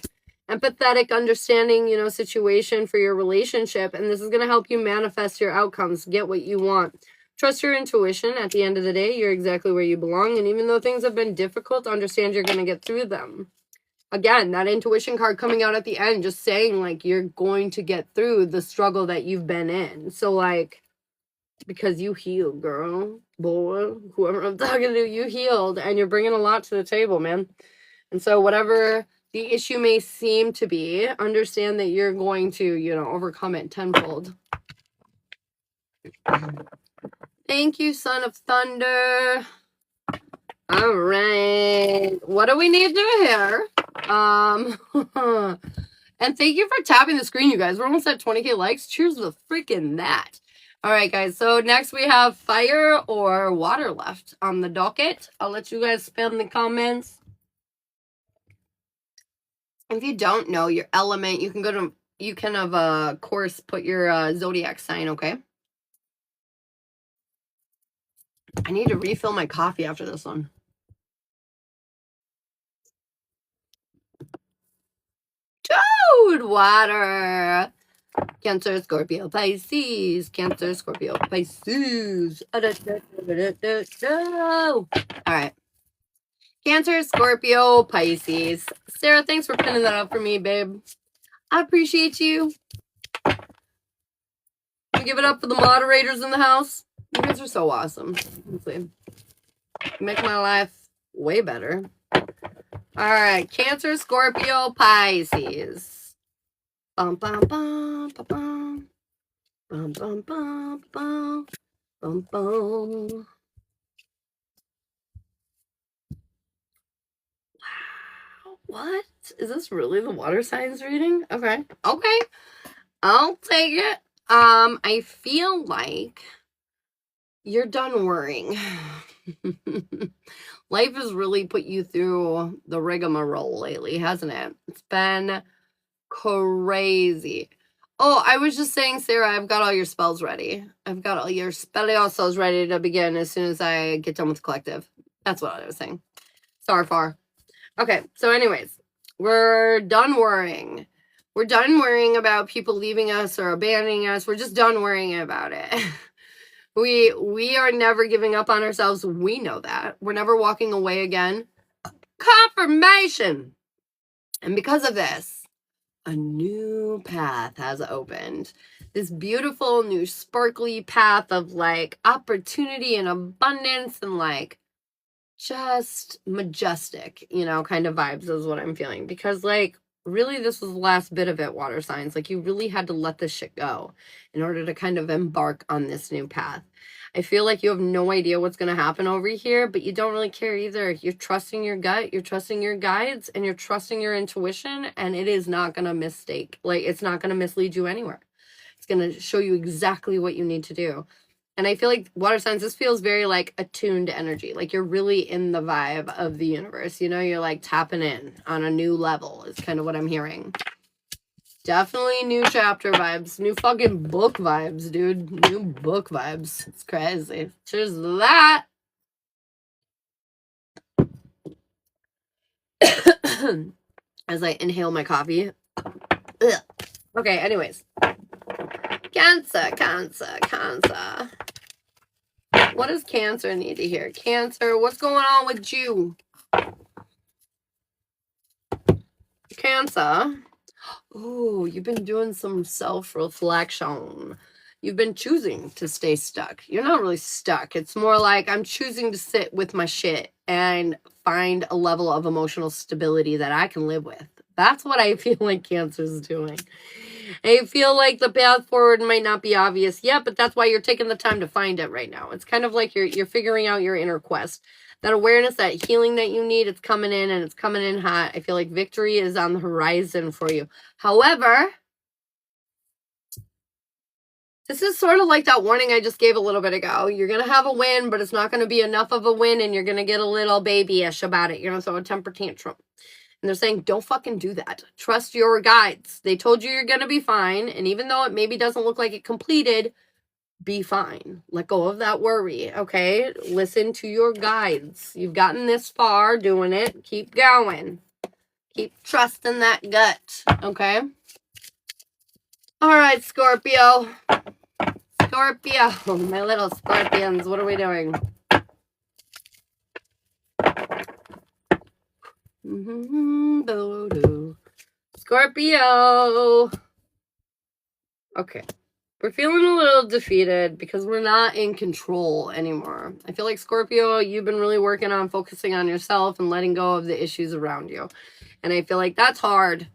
empathetic, understanding, you know, situation for your relationship. And this is going to help you manifest your outcomes, get what you want. Trust your intuition. At the end of the day, you're exactly where you belong. And even though things have been difficult, understand you're going to get through them. Again, that intuition card coming out at the end, just saying, like, you're going to get through the struggle that you've been in. So, like, because you healed, girl, boy, whoever I'm talking to, you healed. And you're bringing a lot to the table, man. And so whatever the issue may seem to be, understand that you're going to, you know, overcome it tenfold. Thank you, Son of Thunder. All right. What do we need to hear? And thank you for tapping the screen, you guys. We're almost at 20K likes. Cheers to freaking that. All right, guys. So next we have fire or water left on the docket. I'll let you guys spam the comments. If you don't know your element, you can of course put your zodiac sign, okay? I need to refill my coffee after this one. Dude, water. Cancer, Scorpio, Pisces. Cancer, Scorpio, Pisces. All right. Cancer, Scorpio, Pisces. Sarah, thanks for pinning that up for me, babe. I appreciate you. You give it up for the moderators in the house. You guys are so awesome. Honestly. You make my life way better. All right. Cancer, Scorpio, Pisces. Bum, bum, bum, bum, bum. Bum, bum, bum, bum, bum, bum. Wow. What? Is this really the water signs reading? Okay. Okay. I'll take it. I feel like you're done worrying. Life has really put you through the rigmarole lately, hasn't it? It's been crazy. Oh, I was just saying, Sarah, I've got all your spells ready. I've got all your spells ready to begin as soon as I get done with the collective. That's what I was saying. Sorry, far. Okay, so anyways, we're done worrying. We're done worrying about people leaving us or abandoning us. We're just done worrying about it. We are never giving up on ourselves. We know that. We're never walking away again. Confirmation. And because of this, a new path has opened. This beautiful new sparkly path of like opportunity and abundance and like just majestic, you know, kind of vibes is what I'm feeling. Because like really this was the last bit of it, water signs. Like you really had to let this shit go in order to kind of embark on this new path. I feel like you have no idea what's going to happen over here, but you don't really care either. You're trusting your gut, you're trusting your guides, and you're trusting your intuition, and it is not going to mistake. Like it's not going to mislead you anywhere. It's going to show you exactly what you need to do. And I feel like water signs, this feels very like attuned energy. Like you're really in the vibe of the universe. You know, you're like tapping in on a new level is kind of what I'm hearing. Definitely new chapter vibes. New fucking book vibes, dude. New book vibes. It's crazy. Cheers to that. As I inhale my coffee. Ugh. Okay, anyways. Cancer, Cancer, Cancer. What does Cancer need to hear? Cancer, what's going on with you? Cancer. Oh, you've been doing some self-reflection. You've been choosing to stay stuck. You're not really stuck. It's more like I'm choosing to sit with my shit and find a level of emotional stability that I can live with. That's what I feel like Cancer's doing. I feel like the path forward might not be obvious yet, but that's why you're taking the time to find it right now. It's kind of like you're figuring out your inner quest. That awareness, that healing that you need, it's coming in and it's coming in hot. I feel like victory is on the horizon for you. However, this is sort of like that warning I just gave a little bit ago. You're going to have a win, but it's not going to be enough of a win, and you're going to get a little babyish about it. You're going to throw a temper tantrum. And they're saying, don't fucking do that. Trust your guides. They told you you're going to be fine, and even though it maybe doesn't look like it completed, be fine. Let go of that worry, okay? Listen to your guides. You've gotten this far doing it. Keep going. Keep trusting that gut, okay? All right, Scorpio. Scorpio, my little scorpions, what are we doing? Scorpio. Okay. We're feeling a little defeated because we're not in control anymore. I feel like Scorpio, you've been really working on focusing on yourself and letting go of the issues around you. And I feel like that's hard.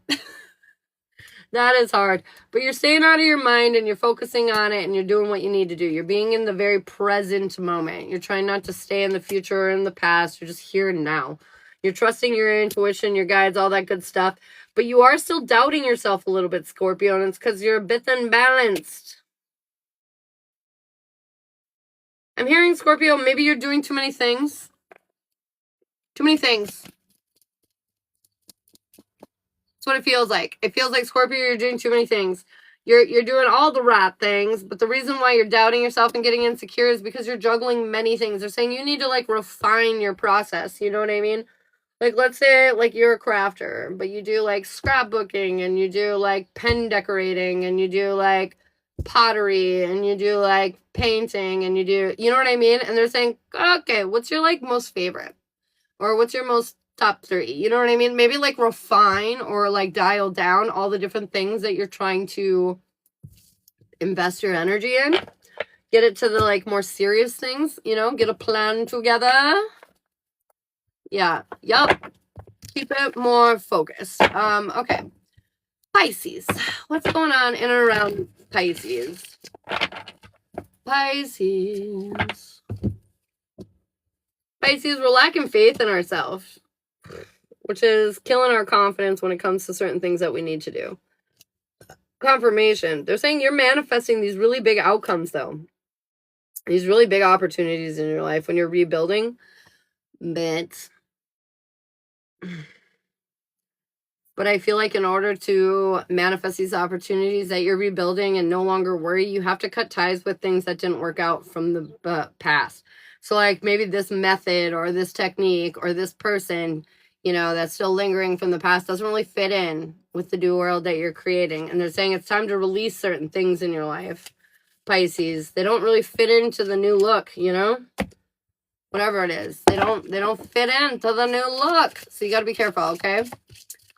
That is hard. But you're staying out of your mind and you're focusing on it and you're doing what you need to do. You're being in the very present moment. You're trying not to stay in the future or in the past. You're just here and now. You're trusting your intuition, your guides, all that good stuff. But you are still doubting yourself a little bit, Scorpio, and it's because you're a bit unbalanced. I'm hearing, Scorpio, maybe you're doing too many things. Too many things. That's what it feels like. It feels like, Scorpio, you're doing too many things. You're doing all the right things, but the reason why you're doubting yourself and getting insecure is because you're juggling many things. They're saying you need to, like, refine your process. You know what I mean? Like, let's say, like, you're a crafter, but you do, like, scrapbooking, and you do, like, pen decorating, and you do, like, pottery, and you do, like, painting, and you do, you know what I mean? And they're saying, okay, what's your, like, most favorite? Or what's your most top 3? You know what I mean? Maybe, like, refine or, like, dial down all the different things that you're trying to invest your energy in. Get it to the, like, more serious things, you know? Get a plan together. Yeah. Yup. Keep it more focused. Okay. Pisces. What's going on in and around Pisces? Pisces. Pisces, we're lacking faith in ourselves, which is killing our confidence when it comes to certain things that we need to do. Confirmation. They're saying you're manifesting these really big outcomes, though. These really big opportunities in your life when you're rebuilding. But I feel like in order to manifest these opportunities that you're rebuilding and no longer worry, you have to cut ties with things that didn't work out from the past. So like maybe this method or this technique or this person, you know, that's still lingering from the past doesn't really fit in with the new world that you're creating. And they're saying it's time to release certain things in your life, Pisces. They don't really fit into the new look, you know? Whatever it is. They don't fit into the new look. So you got to be careful, okay?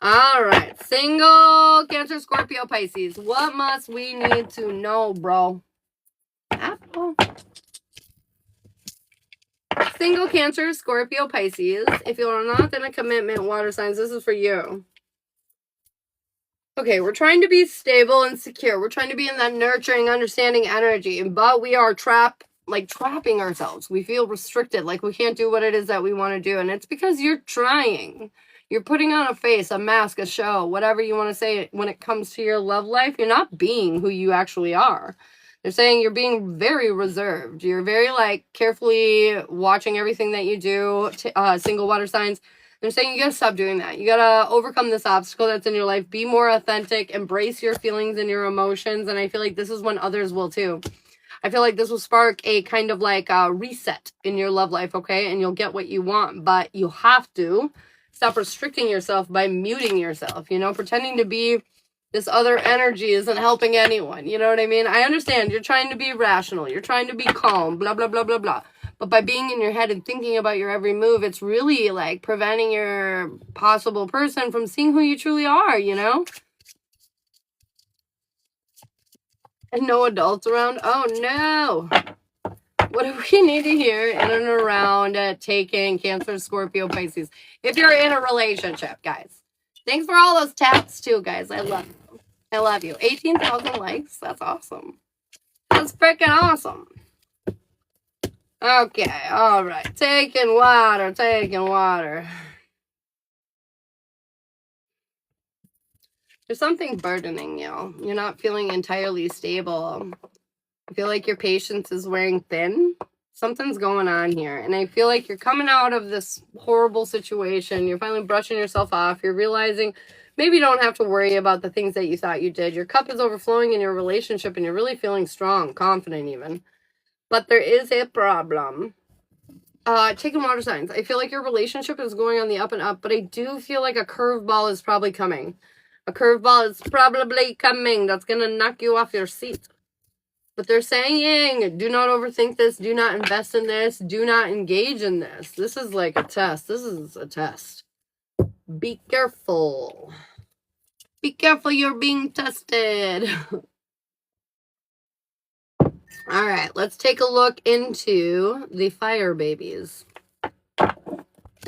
All right, single Cancer, Scorpio, Pisces. What must we need to know, bro? Apple. Single Cancer, Scorpio, Pisces. If you're not in a commitment, water signs, this is for you. Okay, we're trying to be stable and secure. We're trying to be in that nurturing, understanding energy, but we are trapping ourselves. We feel restricted, like we can't do what it is that we want to do, and it's because you're trying. You're putting on a face, a mask, a show, whatever you want to say when it comes to your love life. You're not being who you actually are. They're saying you're being very reserved. You're very, carefully watching everything that you do, single water signs. They're saying you gotta stop doing that. You gotta overcome this obstacle that's in your life. Be more authentic. Embrace your feelings and your emotions. And I feel like this is when others will too. I feel like this will spark a kind of reset in your love life, okay? And you'll get what you want. But you have to stop restricting yourself by muting yourself, you know? Pretending to be this other energy isn't helping anyone, you know what I mean? I understand you're trying to be rational. You're trying to be calm, blah, blah, blah, blah, blah. But by being in your head and thinking about your every move, it's really preventing your possible person from seeing who you truly are, you know? And no adults around. Oh, no. What do we need to hear in and around taking Cancer, Scorpio, Pisces? If you're in a relationship, guys. Thanks for all those taps, too, guys. I love you. I love you. 18,000 likes. That's awesome. That's freaking awesome. Okay, all right. Taking water, taking water. There's something burdening you. You're not feeling entirely stable. I feel like your patience is wearing thin. Something's going on here. And I feel like you're coming out of this horrible situation. You're finally brushing yourself off. You're realizing maybe you don't have to worry about the things that you thought you did. Your cup is overflowing in your relationship and you're really feeling strong, confident even. But there is a problem. Taking water signs. I feel like your relationship is going on the up and up, but I do feel like a curveball is probably coming. A curveball is probably coming that's going to knock you off your seat. But they're saying, do not overthink this. Do not invest in this. Do not engage in this. This is like a test. This is a test. Be careful. Be careful, you're being tested. All right, let's take a look into the fire babies.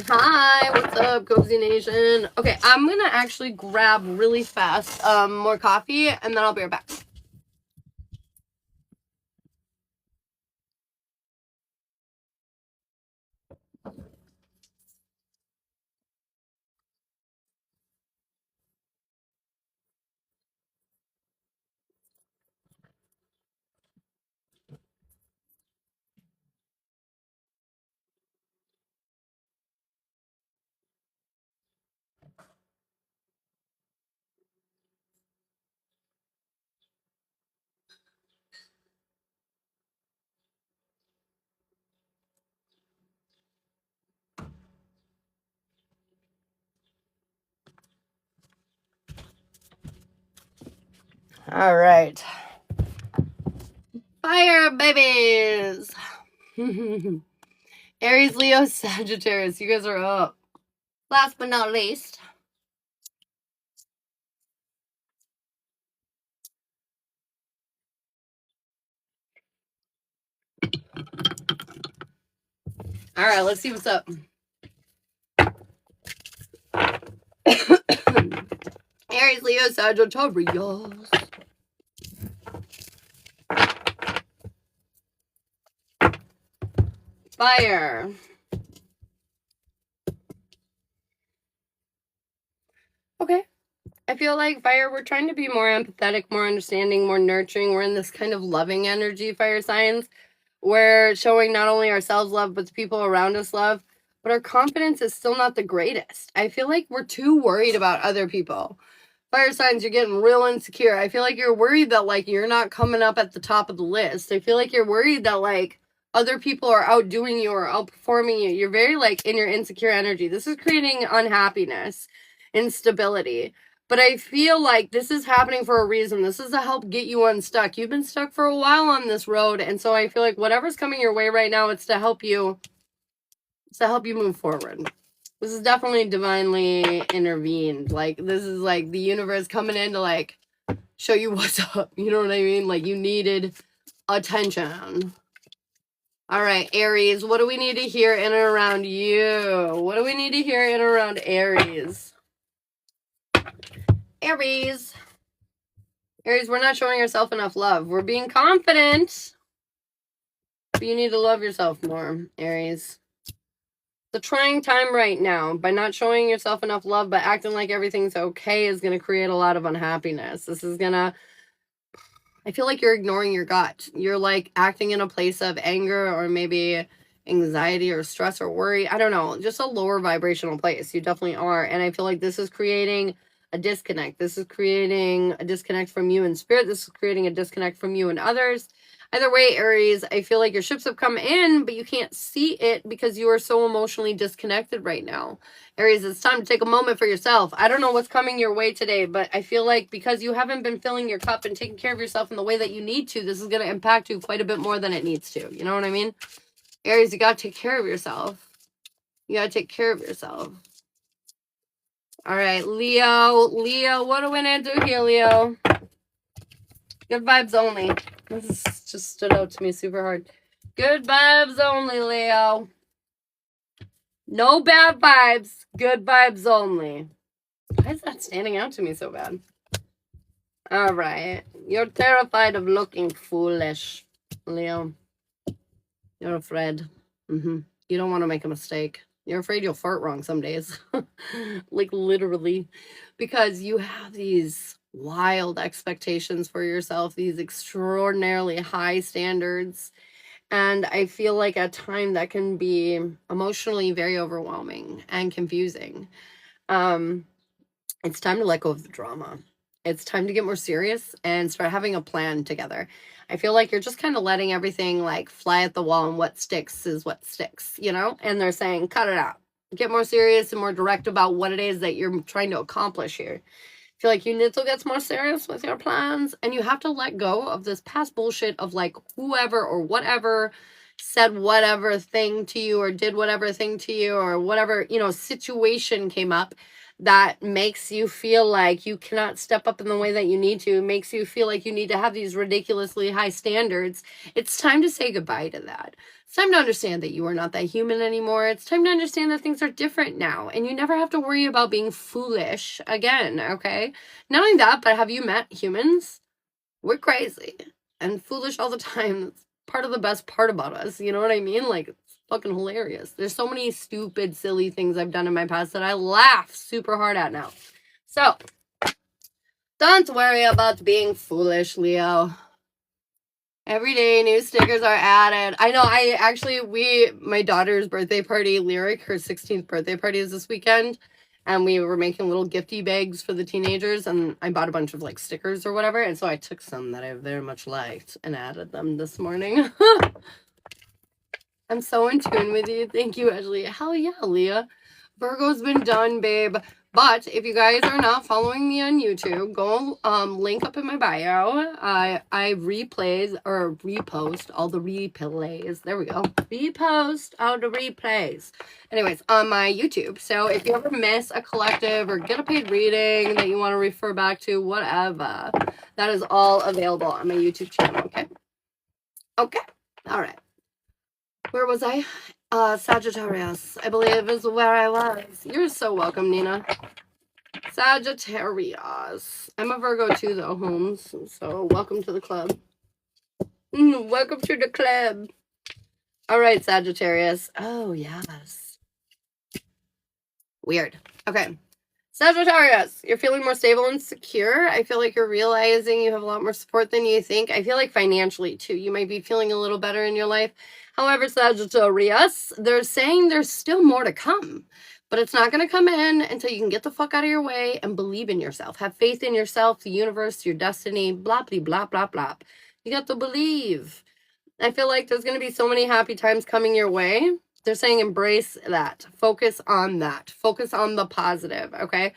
Hi, what's up, Cozy Nation? Okay, I'm going to actually grab really fast more coffee, and then I'll be right back. All right. Fire babies. Aries, Leo, Sagittarius. You guys are up. Last but not least. All right, let's see what's up. Aries, Aries, Leo, Sagittarius. Fire. Okay. I feel like fire, we're trying to be more empathetic, more understanding, more nurturing. We're in this kind of loving energy, fire signs. We're showing not only ourselves love, but the people around us love. But our confidence is still not the greatest. I feel like we're too worried about other people. Fire signs, you're getting real insecure. I feel like you're worried that, like, you're not coming up at the top of the list. I feel like you're worried that, like, other people are outdoing you or outperforming you. You're very, like, in your insecure energy. This is creating unhappiness, instability. But I feel like this is happening for a reason. This is to help get you unstuck. You've been stuck for a while on this road. And so I feel like whatever's coming your way right now, it's to help you move forward. This is definitely divinely intervened. Like, this is like the universe coming in to, like, show you what's up. You know what I mean? Like, you needed attention. All right, Aries, what do we need to hear in and around you? What do we need to hear in and around Aries? Aries. Aries, we're not showing yourself enough love. We're being confident. But you need to love yourself more, Aries. The trying time right now, by not showing yourself enough love, but acting like everything's okay, is going to create a lot of unhappiness. This is going to, I feel like you're ignoring your gut. You're like acting in a place of anger or maybe anxiety or stress or worry. I don't know, just a lower vibrational place. You definitely are. And I feel like this is creating a disconnect. This is creating a disconnect from you and spirit. This is creating a disconnect from you and others. Either way, Aries, I feel like your ships have come in, but you can't see it because you are so emotionally disconnected right now. Aries, it's time to take a moment for yourself. I don't know what's coming your way today, but I feel like because you haven't been filling your cup and taking care of yourself in the way that you need to, this is going to impact you quite a bit more than it needs to. You know what I mean? Aries, you got to take care of yourself. You got to take care of yourself. All right, Leo. Leo, what do we need to do here, Leo? Good vibes only. This just stood out to me super hard. Good vibes only, Leo. No bad vibes. Good vibes only. Why is that standing out to me so bad? All right. You're terrified of looking foolish, Leo. You're afraid. You don't want to make a mistake. You're afraid you'll fart wrong some days. Like, literally. Because you have these wild expectations for yourself, these extraordinarily high standards. And I feel like at times that can be emotionally very overwhelming and confusing. It's time to let go of the drama. It's time to get more serious and start having a plan together. I feel like you're just kind of letting everything like fly at the wall, and what sticks is what sticks, you know? And they're saying, cut it out. Get more serious and more direct about what it is that you're trying to accomplish here. I feel like you need to get more serious with your plans, and you have to let go of this past bullshit of like whoever or whatever said whatever thing to you or did whatever thing to you or whatever, you know, situation came up that makes you feel like you cannot step up in the way that you need to, makes you feel like you need to have these ridiculously high standards. It's time to say goodbye to that. It's time to understand that you are not that human anymore. It's time to understand that things are different now, and you never have to worry about being foolish again, okay? Not only that, but have you met humans? We're crazy and foolish all the time. That's part of the best part about us, you know what I mean? Like, it's fucking hilarious. There's so many stupid, silly things I've done in my past that I laugh super hard at now. So, don't worry about being foolish, Leo. Every day, new stickers are added. I know, my daughter's birthday party, Lyric, her 16th birthday party is this weekend. And we were making little gifty bags for the teenagers. And I bought a bunch of, like, stickers or whatever. And so I took some that I very much liked and added them this morning. I'm so in tune with you. Thank you, Ashley. Hell yeah, Leah. Virgo's been done, babe. But if you guys are not following me on YouTube, go link up in my bio. I replays or repost all the replays. There we go. Repost all the replays. Anyways, on my YouTube. So if you ever miss a collective or get a paid reading that you want to refer back to, whatever, that is all available on my YouTube channel. Okay. Okay. All right. Where was I? Sagittarius, I believe, is where I was. You're so welcome, Nina. Sagittarius. I'm a Virgo too, though, Holmes. So welcome to the club. Welcome to the club. All right, Sagittarius. Oh, yes. Weird. Okay. Sagittarius, you're feeling more stable and secure. I feel like you're realizing you have a lot more support than you think. I feel like financially, too. You might be feeling a little better in your life. However, Sagittarius, they're saying there's still more to come. But it's not going to come in until you can get the fuck out of your way and believe in yourself. Have faith in yourself, the universe, your destiny, blah, blah, blah, blah, blah. You got to believe. I feel like there's going to be so many happy times coming your way. They're saying embrace that. Focus on that. Focus on the positive, okay?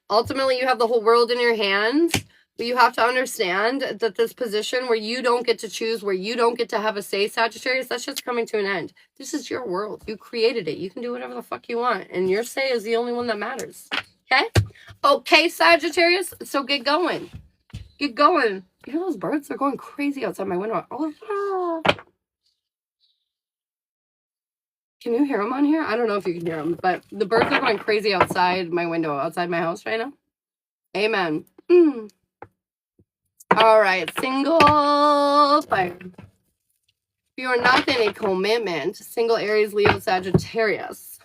Ultimately, you have the whole world in your hands, but you have to understand that this position where you don't get to choose, where you don't get to have a say, Sagittarius, that's just coming to an end. This is your world. You created it. You can do whatever the fuck you want, and your say is the only one that matters, okay? Okay, Sagittarius, so get going. Get going. You hear those birds? They're going crazy outside my window. Oh, can you hear them on here? I don't know if you can hear them, but the birds are going crazy outside my window, outside my house right now. Amen. All right, single fire. If you are not in a commitment, single Aries, Leo, Sagittarius.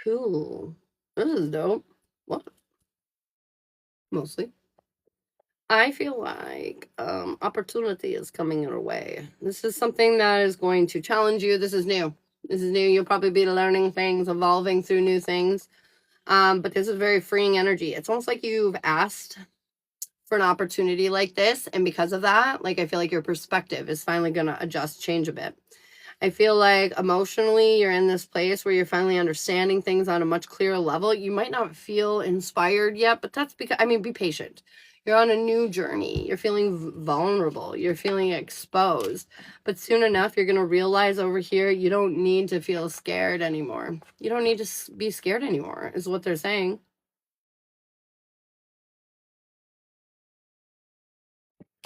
Cool. This is dope. What? Mostly. I feel like opportunity is coming your way. This is something that is going to challenge you. This is new. This is new. You'll probably be learning things, evolving through new things. But this is very freeing energy. It's almost like you've asked for an opportunity like this. And because of that, like, I feel like your perspective is finally going to adjust, change a bit. I feel like emotionally you're in this place where you're finally understanding things on a much clearer level. You might not feel inspired yet, but that's because, I mean, be patient. You're on a new journey. You're feeling vulnerable. You're feeling exposed. But soon enough, you're going to realize over here, you don't need to feel scared anymore. You don't need to be scared anymore, is what they're saying.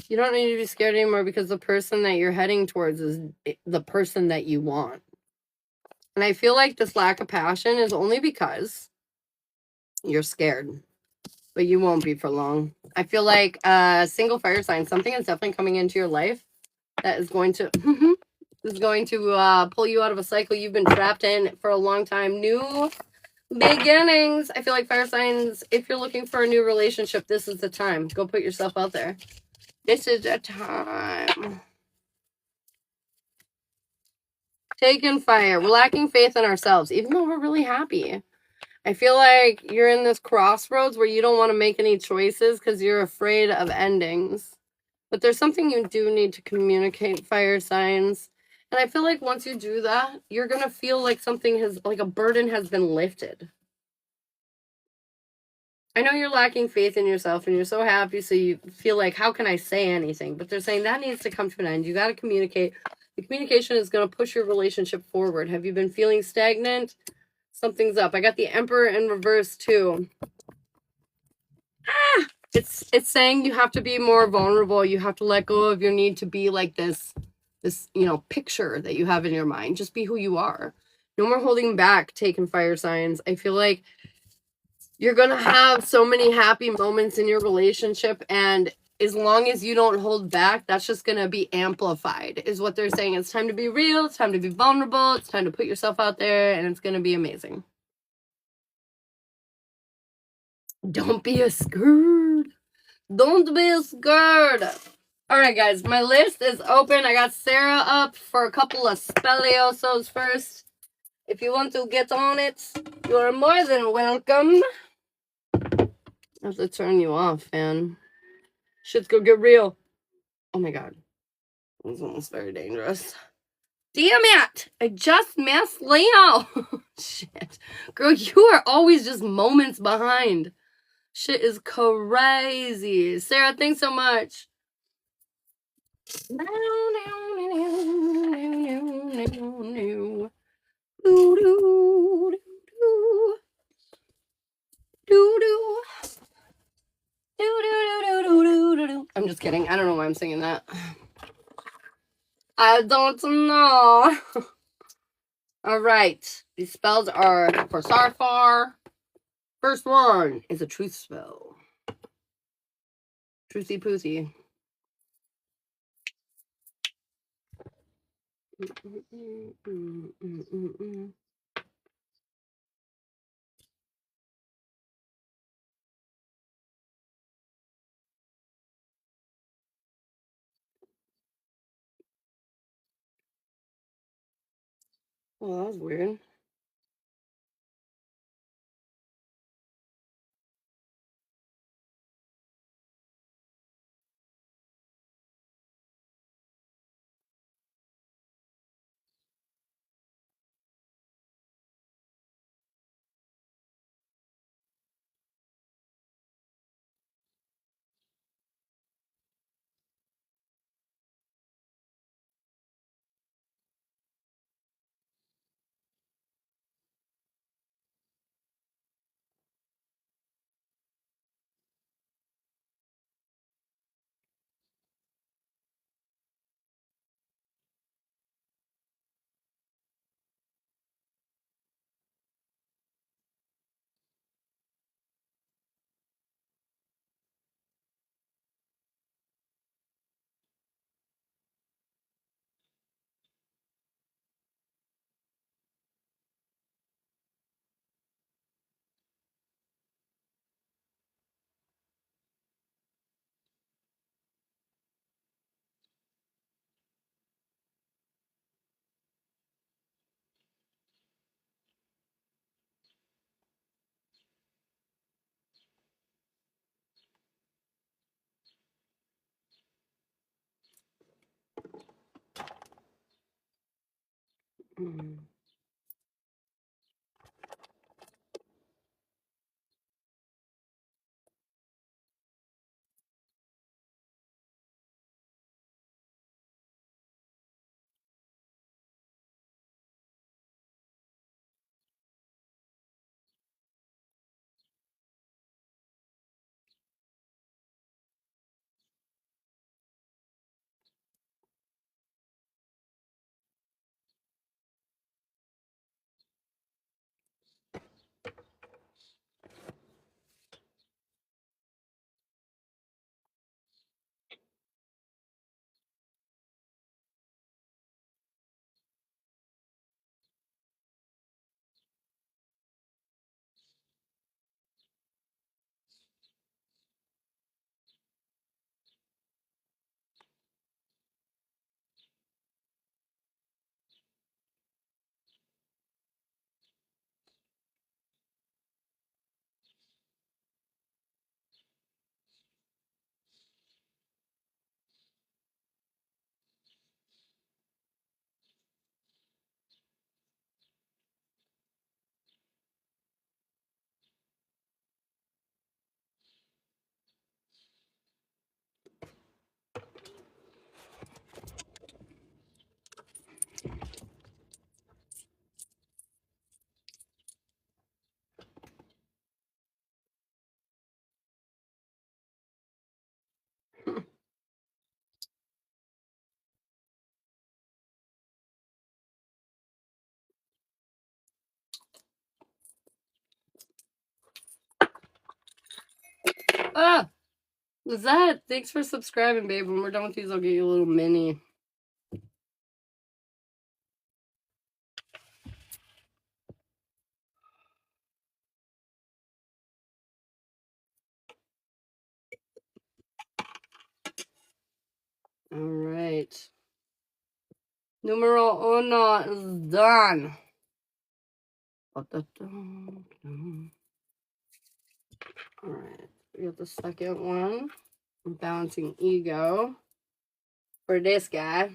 You don't need to be scared anymore because the person that you're heading towards is the person that you want. And I feel like this lack of passion is only because you're scared. But you won't be for long. I feel like a single fire sign, something is definitely coming into your life that is going to pull you out of a cycle you've been trapped in for a long time. New beginnings. I feel like fire signs, if you're looking for a new relationship, this is the time. Go put yourself out there. This is the time. Taking fire. We're lacking faith in ourselves, even though we're really happy. I feel like you're in this crossroads where you don't want to make any choices because you're afraid of endings. But there's something you do need to communicate, fire signs. And I feel like once you do that, you're going to feel like something has, like a burden has been lifted. I know you're lacking faith in yourself and you're so happy, so you feel like, how can I say anything? But they're saying that needs to come to an end. You got to communicate. The communication is going to push your relationship forward. Have you been feeling stagnant? Something's up. I got the Emperor in reverse too. It's saying you have to be more vulnerable. You have to let go of your need to be like this, picture that you have in your mind. Just be who you are. No more holding back, taking fire signs. I feel like you're going to have so many happy moments in your relationship, and as long as you don't hold back, that's just going to be amplified, is what they're saying. It's time to be real. It's time to be vulnerable. It's time to put yourself out there, and it's going to be amazing. Don't be scared. Don't be scared. All right, guys, my list is open. I got Sarah up for a couple of Spelliosos first. If you want to get on it, you are more than welcome. I have to turn you off, man. Shit's gonna get real. Oh my god. This one's very dangerous. Damn it! I just missed Leo. Shit. Girl, you are always just moments behind. Shit is crazy. Sarah, thanks so much. I'm just kidding. I don't know why I'm singing that. I don't know. All right. These spells are for Sarfar. First one is a truth spell. Truthy poothy. Oh, that was weird. Ah, was that? Thanks for subscribing, babe. When we're done with these, I'll get you a little mini. All right. Numero uno is done. All right. We got the second one. Balancing ego for this guy.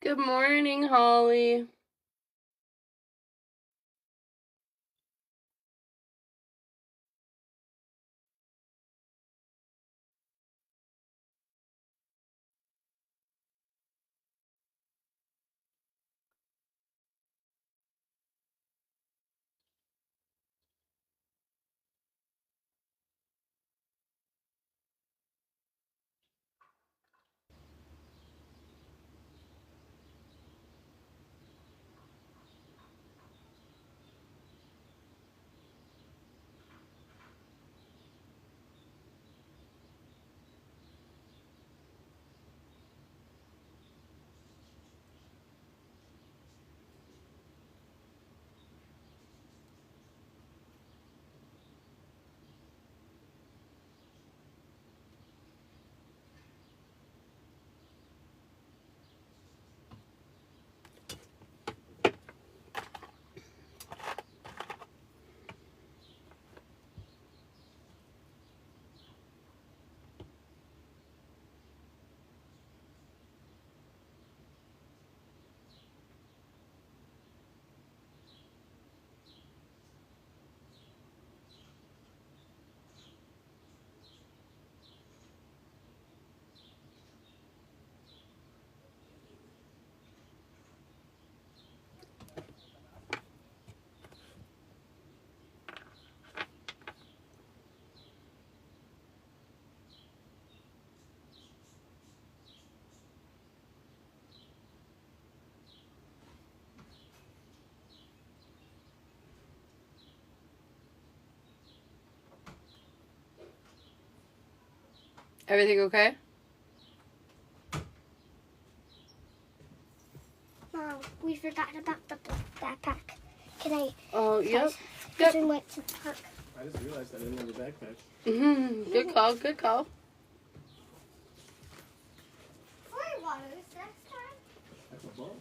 Good morning, Holly. Everything okay? Mom, we forgot about the backpack. Can I? Oh, yep. Because we went to the park. I just realized I didn't have a backpack. Good call, good call. Water bottles next time. That's a bunch.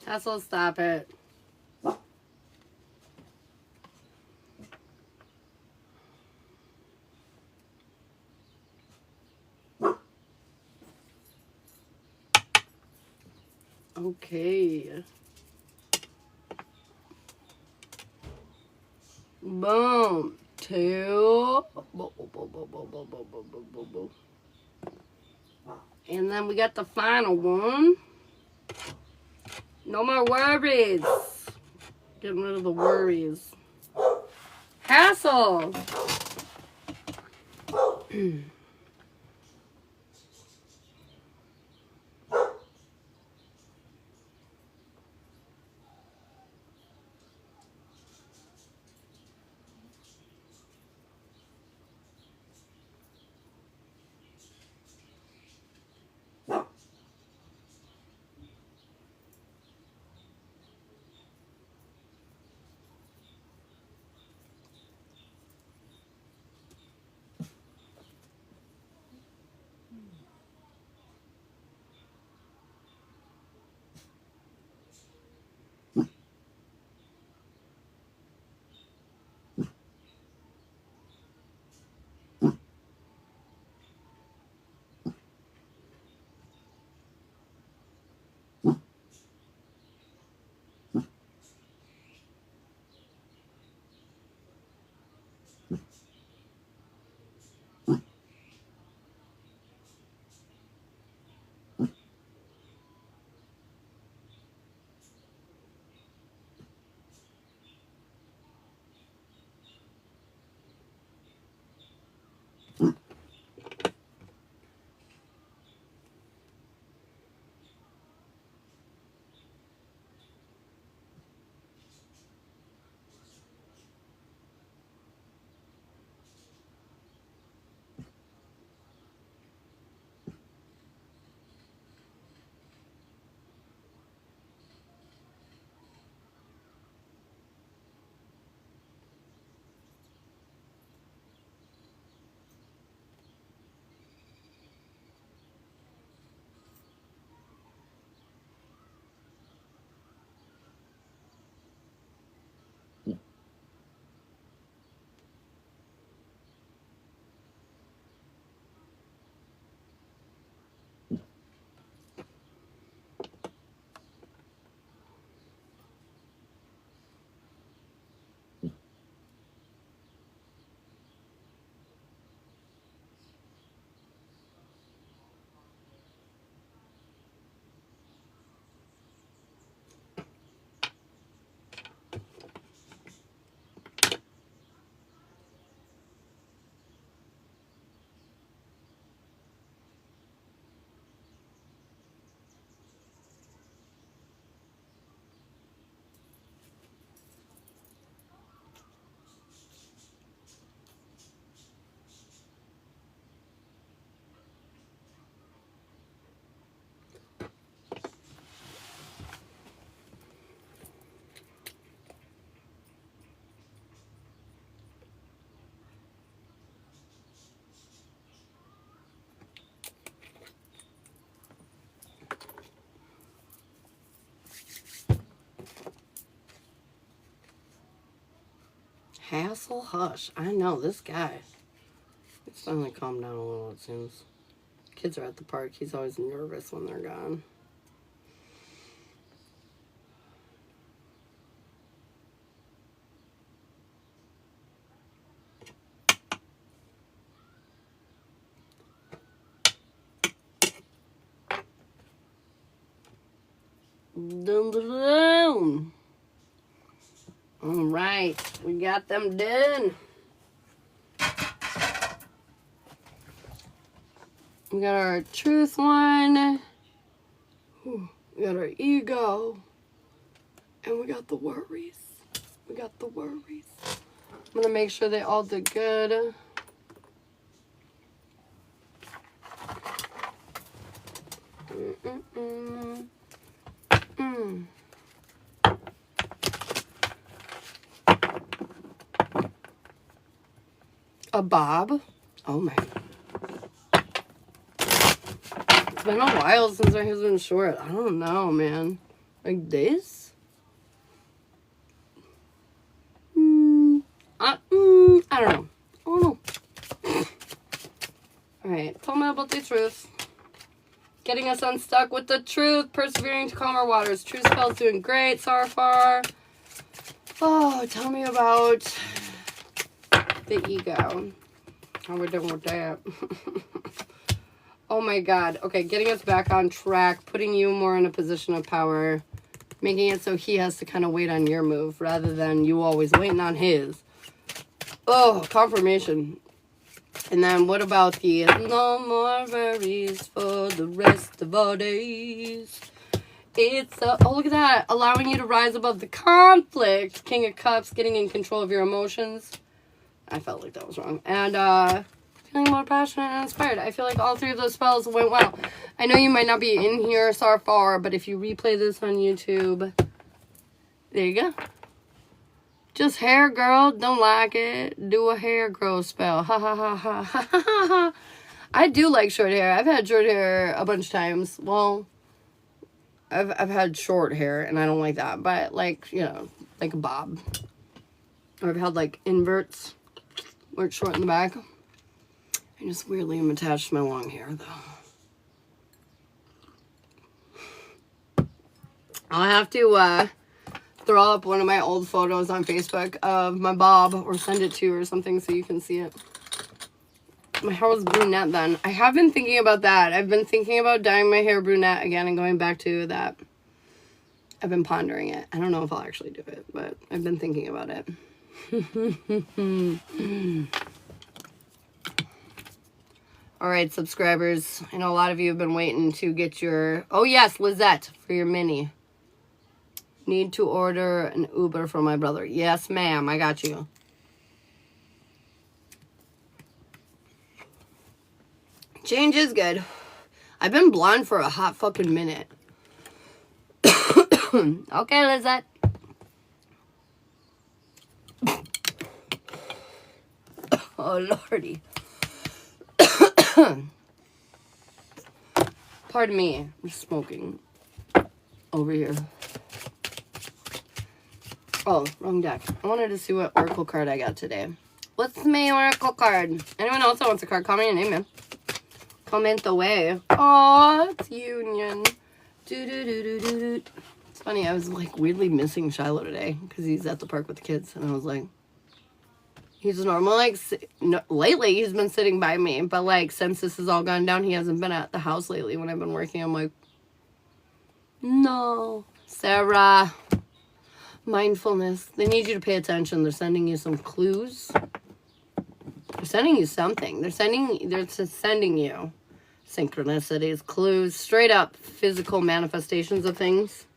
Hassel, stop it. Okay. Boom. Two. Boom, boom, boom, boom, boom, boom, boom, boom, boom, boom. And then we got the final one. No more worries. Getting rid of the worries. Hassle. Hassle hush. I know, this guy. He's finally calmed down a little, it seems. Kids are at the park. He's always nervous when they're gone. Dun, dun, dun. All right, we got them done. We got our truth one. Ooh, we got our ego. And we got the worries. We got the worries. I'm going to make sure they all did good. A bob? Oh my. It's been a while since our hair's been short. I don't know, man. Like this? I don't know. Oh no. Alright, tell me about the truth. Getting us unstuck with the truth. Persevering to calm our waters. True spell's doing great so far. Oh, tell me about the ego. How we're doing with that. Oh my god. Okay, getting us back on track. Putting you more in a position of power. Making it so he has to kind of wait on your move rather than you always waiting on his. Oh, confirmation. And then what about the no more worries for the rest of our days? It's, oh, look at that. Allowing you to rise above the conflict. King of Cups, getting in control of your emotions. I felt like that was wrong. And, feeling more passionate and inspired. I feel like all three of those spells went well. I know you might not be in here so far, but if you replay this on YouTube, there you go. Just hair, girl. Don't like it. Do a hair growth spell. Ha ha ha ha ha ha ha. I do like short hair. I've had short hair a bunch of times. Well, I've had short hair, and I don't like that. But, like, you know, like a bob. Or I've had, like, inverts where it's short in the back. I just weirdly am attached to my long hair, though. I'll have to, throw up one of my old photos on Facebook of my bob or send it to you or something so you can see it. My hair was brunette then. I have been thinking about that. I've been thinking about dyeing my hair brunette again and going back to that. I've been pondering it. I don't know if I'll actually do it, but I've been thinking about it. All right, subscribers. I know a lot of you have been waiting to get your... Oh, yes, Lizette, for your mini. Need to order an Uber for my brother. Yes, ma'am. I got you. Change is good. I've been blonde for a hot fucking minute. Okay, Lizette. Oh, Lordy. Pardon me. I'm smoking over here. Oh, wrong deck. I wanted to see what Oracle card I got today. What's my Oracle card? Anyone else that wants a card, call me a name, man. Comment away. Oh, it's Union. Do-do-do-do-do-do. It's funny, I was like weirdly missing Shiloh today because he's at the park with the kids. And I was like, he's normal. Like, no, lately he's been sitting by me. But like, since this has all gone down, he hasn't been at the house lately when I've been working. I'm like, no. Sarah. Mindfulness. They need you to pay attention. They're sending you some clues. They're sending you something. They're sending you synchronicities, clues, straight up physical manifestations of things.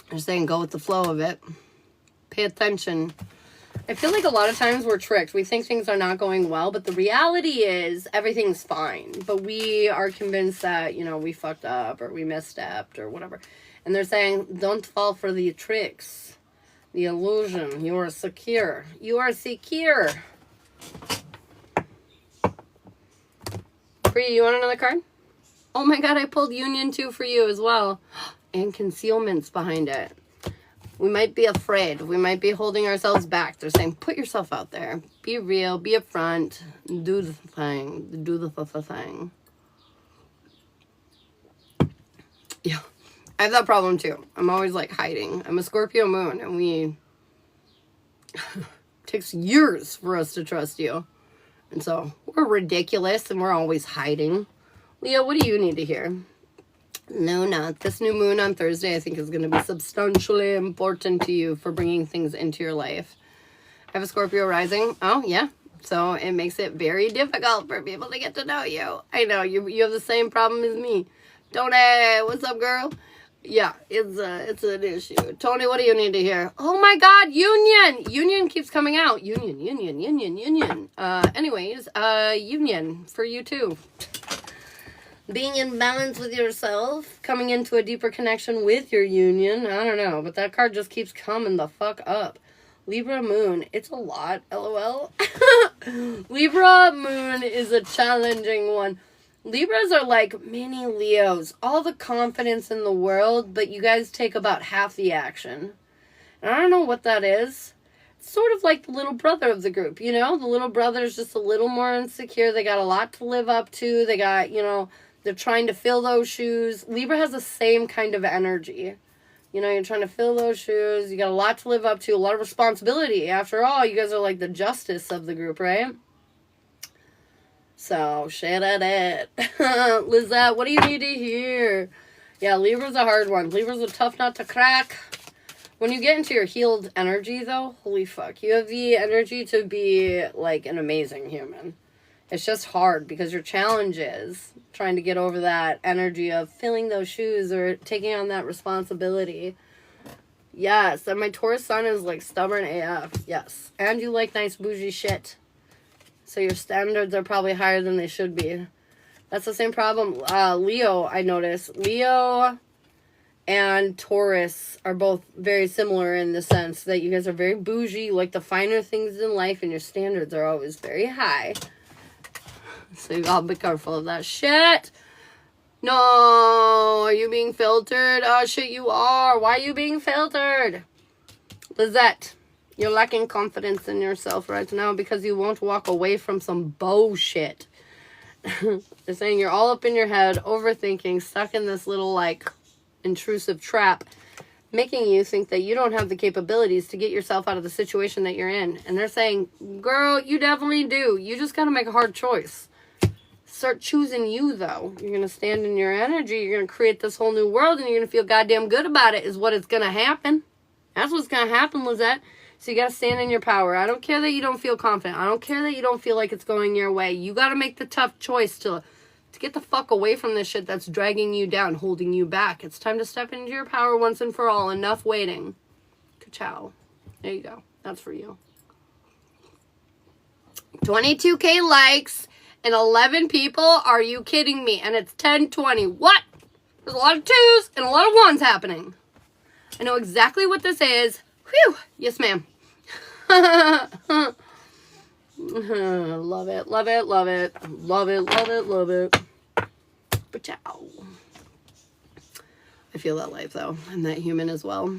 They're saying go with the flow of it. Pay attention. I feel like a lot of times we're tricked. We think things are not going well, but the reality is everything's fine. But we are convinced that, you know, we fucked up or we misstepped or whatever. And they're saying, don't fall for the tricks, the illusion. You are secure. You are secure. Free, you want another card? Oh my god, I pulled Union 2 for you as well. And concealments behind it. We might be afraid. We might be holding ourselves back. They're saying, put yourself out there. Be real. Be upfront. Do the thing. Do the thing. Yeah. I have that problem too. I'm always like hiding. I'm a Scorpio moon and it takes years for us to trust you. And so we're ridiculous and we're always hiding. Leo, what do you need to hear? No, not this new moon on Thursday. I think is going to be substantially important to you for bringing things into your life. I have a Scorpio rising. Oh, yeah. So it makes it very difficult for people to get to know you. I know you have the same problem as me. Tony, what's up, girl? Yeah, it's an issue. Tony, what do you need to hear? Oh my God, union! Union keeps coming out. Union. Anyways, union for you too. Being in balance with yourself, coming into a deeper connection with your union. I don't know, but that card just keeps coming the fuck up. Libra moon, it's a lot, LOL. Libra moon is a challenging one. Libras are like mini Leos, all the confidence in the world, but you guys take about half the action. And I don't know what that is. It's sort of like the little brother of the group, you know? The little brother is just a little more insecure. They got a lot to live up to. They got, you know, they're trying to fill those shoes. Libra has the same kind of energy. You know, you're trying to fill those shoes. You got a lot to live up to, a lot of responsibility. After all, you guys are like the justice of the group, right? So, shit at it. Lizette, what do you need to hear? Yeah, Libra's a hard one. Libra's a tough nut to crack. When you get into your healed energy, though, holy fuck. You have the energy to be, like, an amazing human. It's just hard because your challenge is trying to get over that energy of filling those shoes or taking on that responsibility. Yes, and my Taurus sun is, like, stubborn AF. Yes. And you like nice bougie shit. So your standards are probably higher than they should be. That's the same problem. Leo, I noticed. Leo and Taurus are both very similar in the sense that you guys are very bougie. You like the finer things in life, and your standards are always very high. So you gotta be careful of that shit. No, are you being filtered? Oh, shit, you are. Why are you being filtered? Lizette. You're lacking confidence in yourself right now because you won't walk away from some bullshit. They're saying you're all up in your head, overthinking, stuck in this little, like, intrusive trap, making you think that you don't have the capabilities to get yourself out of the situation that you're in. And they're saying, girl, you definitely do. You just got to make a hard choice. Start choosing you, though. You're going to stand in your energy. You're going to create this whole new world, and you're going to feel goddamn good about it is what it's going to happen. That's what's going to happen, Lizette. So you got to stand in your power. I don't care that you don't feel confident. I don't care that you don't feel like it's going your way. You got to make the tough choice to get the fuck away from this shit that's dragging you down, holding you back. It's time to step into your power once and for all. Enough waiting. Ka-chow. There you go. That's for you. 22K likes and 11 people. Are you kidding me? And it's 10:20. What? There's a lot of twos and a lot of ones happening. I know exactly what this is. Whew. Yes, ma'am. Love it, love it, love it. Love it, love it, love it. Ba-chow. I feel that life, though. I'm that human as well.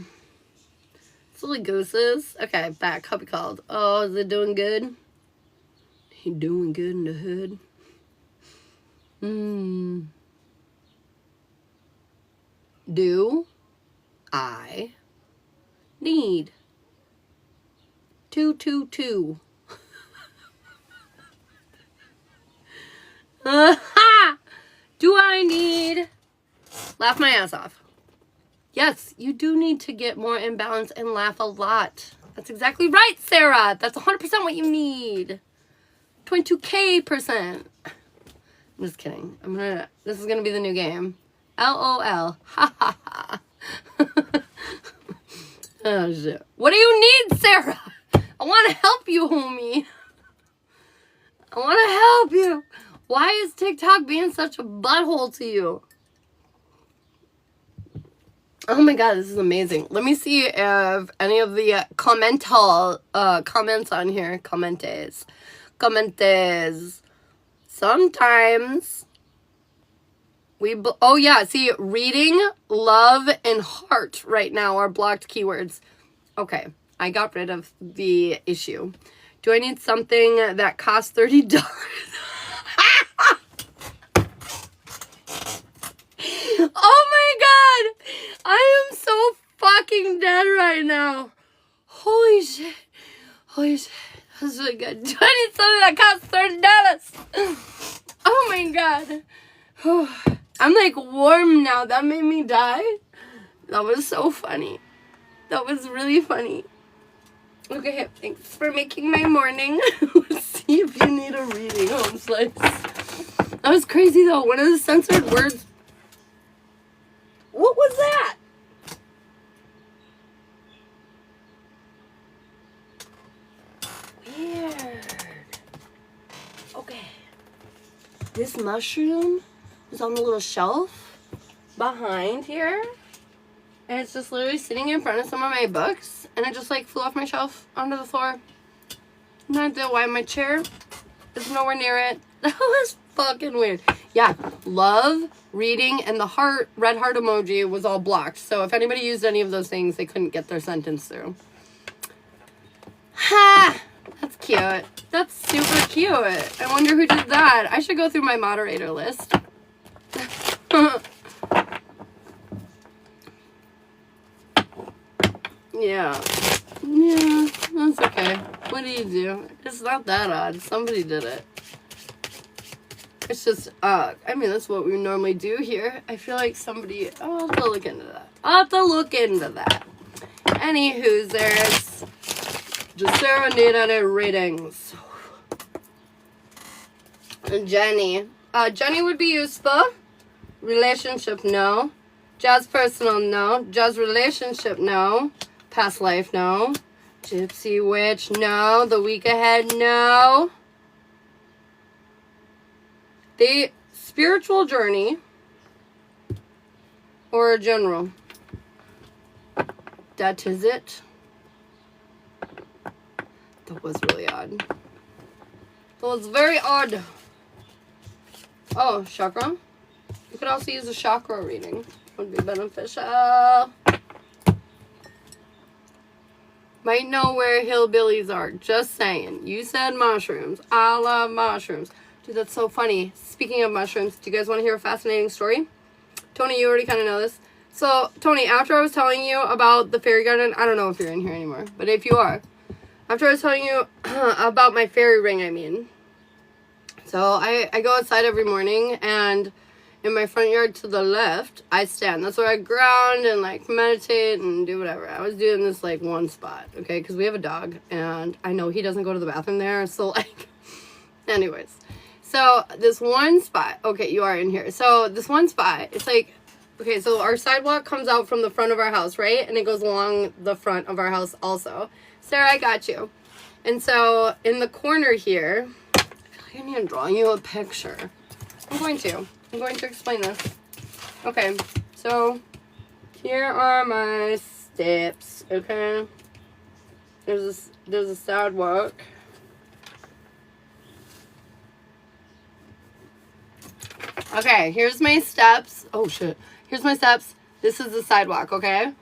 Silly gooses. Okay, back. Hubby called. Oh, is it doing good? He doing good in the hood? Do I need 222? Do I need... Laugh my ass off. Yes, you do need to get more in balance and laugh a lot. That's exactly right, Sarah. That's 100% what you need. 22K%. I'm just kidding. This is gonna be the new game. LOL. Ha ha ha. Oh shit. What do you need, Sarah? I want to help you, homie. I want to help you. Why is TikTok being such a butthole to you? Oh my god, this is amazing. Let me see if any of the comments on here. Commentes. Sometimes Oh yeah, see, reading, love, and heart right now are blocked keywords. Okay, I got rid of the issue. Do I need something that costs $30? Oh my god! I am so fucking dead right now. Holy shit. Holy shit. That's really good. Do I need something that costs $30? Oh my god. I'm like warm now. That made me die. That was so funny. That was really funny. Okay, thanks for making my morning. Let's see if you need a reading, home slice. That was crazy though. One of the censored words. What was that? Weird. Okay. This mushroom is on the little shelf behind here. And it's just literally sitting in front of some of my books. And it just like flew off my shelf onto the floor. No idea why my chair is nowhere near it. That was fucking weird. Yeah, love, reading, and the red heart emoji was all blocked. So if anybody used any of those things, they couldn't get their sentence through. Ha! That's cute. That's super cute. I wonder who did that. I should go through my moderator list. Yeah. Yeah, that's okay. What do you do? It's not that odd. Somebody did it. It's just, I mean, that's what we normally do here. I feel like somebody, I'll have to look into that. I'll have to look into that. Anywho's there's, does Sarah need any readings? Jenny. Jenny would be useful. Relationship, no. Jazz personal, no. Jazz relationship, no. Past life, no. Gypsy witch, no. The week ahead, no. The spiritual journey or a general. That is it. That was really odd. That was very odd. Oh, chakra. You could also use a chakra reading. Would be beneficial. Might know where hillbillies are. Just saying. You said mushrooms. I love mushrooms. Dude, that's so funny. Speaking of mushrooms, do you guys want to hear a fascinating story? Tony, you already kind of know this. So, Tony, after I was telling you about the fairy garden, I don't know if you're in here anymore, but if you are, after I was telling you about my fairy ring, I mean. So, I go outside every morning, and in my front yard to the left, I stand. That's where I ground and, like, meditate and do whatever. I was doing this, like, one spot, okay? Because we have a dog, and I know he doesn't go to the bathroom there, so, like, anyways. So, this one spot, okay, you are in here. So, this one spot, it's like, okay, so our sidewalk comes out from the front of our house, right? And it goes along the front of our house also. Sarah, I got you. And so, in the corner here, I feel like I need to draw you a picture. I'm going to explain this. Okay, so, here are my steps, okay? There's a sidewalk. Okay, here's my steps. Oh, shit. Here's my steps. This is the sidewalk, okay?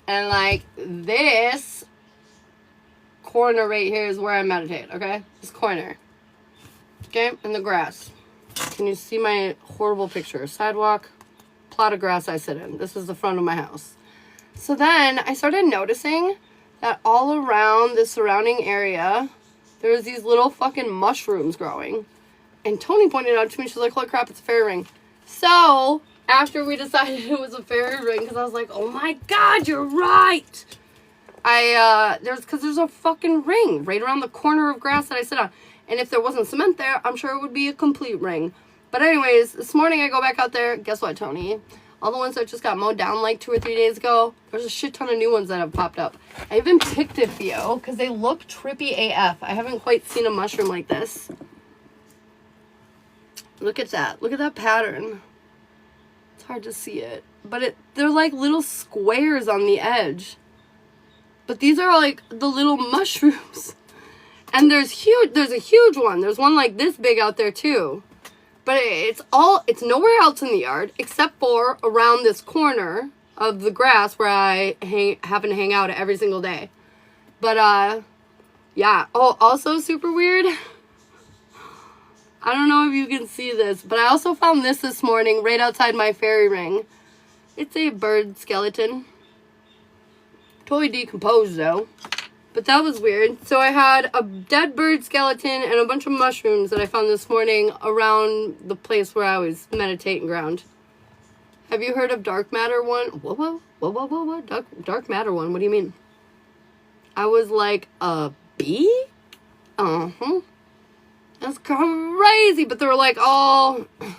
And, like, this corner right here is where I meditate, okay? This corner. Okay? In the grass. Can you see my horrible picture? Sidewalk, plot of grass I sit in. This is the front of my house. So then I started noticing that all around the surrounding area, there's these little fucking mushrooms growing. And Tony pointed out to me, she's like, holy crap, it's a fairy ring. So, after we decided it was a fairy ring, because I was like, oh my god, you're right. There's a fucking ring right around the corner of grass that I sit on. And if there wasn't cement there, I'm sure it would be a complete ring. But anyways, this morning I go back out there. Guess what, Tony? All the ones that just got mowed down like 2 or 3 days ago, there's a shit ton of new ones that have popped up. I even picked a few because they look trippy AF. I haven't quite seen a mushroom like this. Look at that. Look at that pattern. It's hard to see it. But they're like little squares on the edge. But these are like the little mushrooms. And there's a huge one. There's one like this big out there too. But it's nowhere else in the yard except for around this corner of the grass where I happen to hang out every single day. But, yeah. Oh, also super weird. I don't know if you can see this, but I also found this morning right outside my fairy ring. It's a bird skeleton. Totally decomposed, though. But that was weird. So I had a dead bird skeleton and a bunch of mushrooms that I found this morning around the place where I always meditate and ground. Have you heard of dark matter one? Whoa. Dark matter one, what do you mean? I was like, a bee? Uh-huh. That's crazy. But they were like, oh, I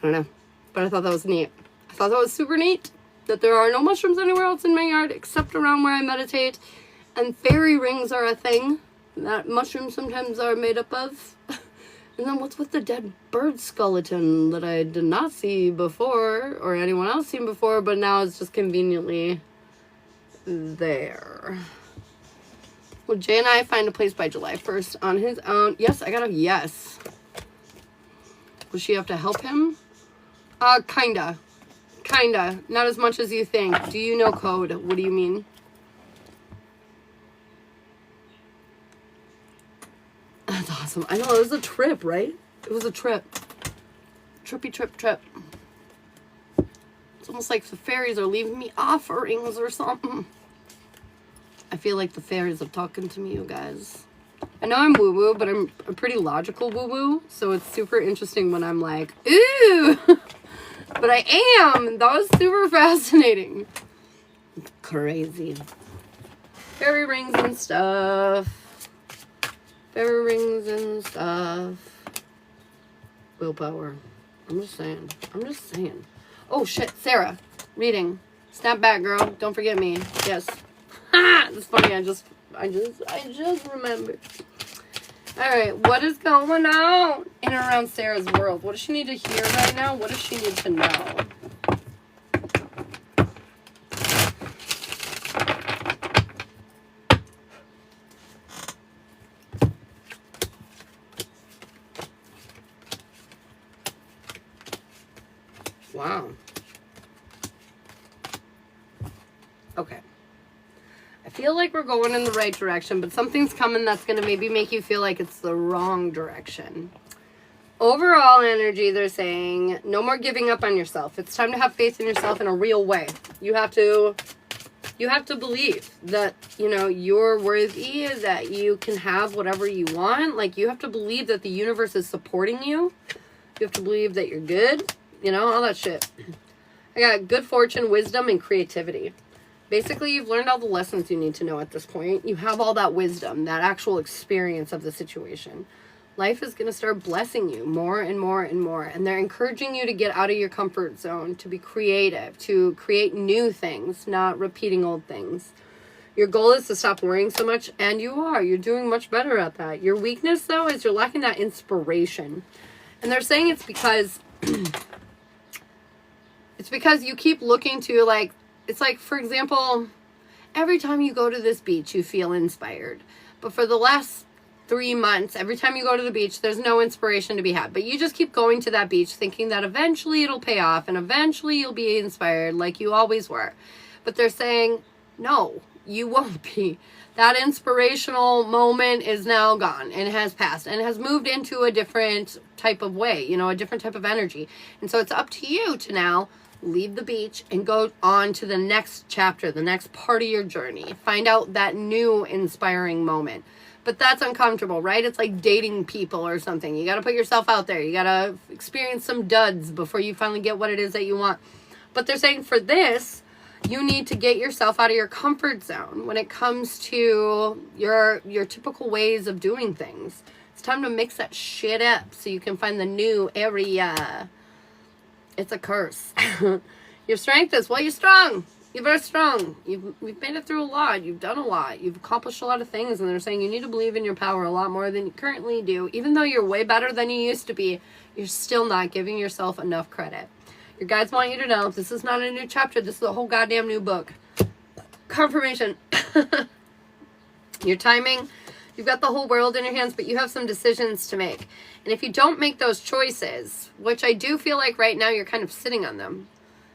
don't know. But I thought that was neat. I thought that was super neat that there are no mushrooms anywhere else in my yard except around where I meditate. And fairy rings are a thing that mushrooms sometimes are made up of. And then what's with the dead bird skeleton that I did not see before or anyone else seen before, but now it's just conveniently there. Will Jay and I find a place by July 1st on his own? Yes, I got a yes. Will she have to help him? Kinda. Not as much as you think. Do you know code? What do you mean? That's awesome. I know, it was a trip, right? It was a trip. Trippy trip. It's almost like the fairies are leaving me offerings or something. I feel like the fairies are talking to me, you guys. I know I'm woo-woo, but I'm a pretty logical woo-woo. So it's super interesting when I'm like, ooh. But I am. That was super fascinating. Crazy. Fairy rings and stuff. Willpower. I'm just saying. Oh shit, Sarah. Reading. Snap back, girl. Don't forget me. Yes. Ha! It's funny, I just remembered. Alright, what is going on in and around Sarah's world? What does she need to hear right now? What does she need to know? Wow. Okay. I feel like we're going in the right direction, but something's coming that's going to maybe make you feel like it's the wrong direction. Overall energy, they're saying, no more giving up on yourself. It's time to have faith in yourself in a real way. You have to believe that, you know, you're worthy, that you can have whatever you want. Like, you have to believe that the universe is supporting you. You have to believe that you're good. You know, all that shit. I got good fortune, wisdom, and creativity. Basically, you've learned all the lessons you need to know at this point. You have all that wisdom, that actual experience of the situation. Life is going to start blessing you more and more and more. And they're encouraging you to get out of your comfort zone, to be creative, to create new things, not repeating old things. Your goal is to stop worrying so much, and you are. You're doing much better at that. Your weakness, though, is you're lacking that inspiration. And they're saying it's because you keep looking to, like, it's like, for example, every time you go to this beach, you feel inspired. But for the last 3 months, every time you go to the beach, there's no inspiration to be had. But you just keep going to that beach thinking that eventually it'll pay off and eventually you'll be inspired like you always were. But they're saying, no, you won't be. That inspirational moment is now gone and it has passed and it has moved into a different type of way, you know, a different type of energy. And so it's up to you to now leave the beach and go on to the next chapter, the next part of your journey. Find out that new inspiring moment. But that's uncomfortable, right? It's like dating people or something. You got to put yourself out there. You got to experience some duds before you finally get what it is that you want. But they're saying for this, you need to get yourself out of your comfort zone when it comes to your typical ways of doing things. It's time to mix that shit up so you can find the new area. It's a curse. Your strength is, well, you're strong. You're very strong. We've made it through a lot. You've done a lot. You've accomplished a lot of things. And they're saying you need to believe in your power a lot more than you currently do. Even though you're way better than you used to be, you're still not giving yourself enough credit. Your guides want you to know this is not a new chapter. This is a whole goddamn new book. Confirmation. Your timing You've got the whole world in your hands, but you have some decisions to make. And if you don't make those choices, which I do feel like right now you're kind of sitting on them.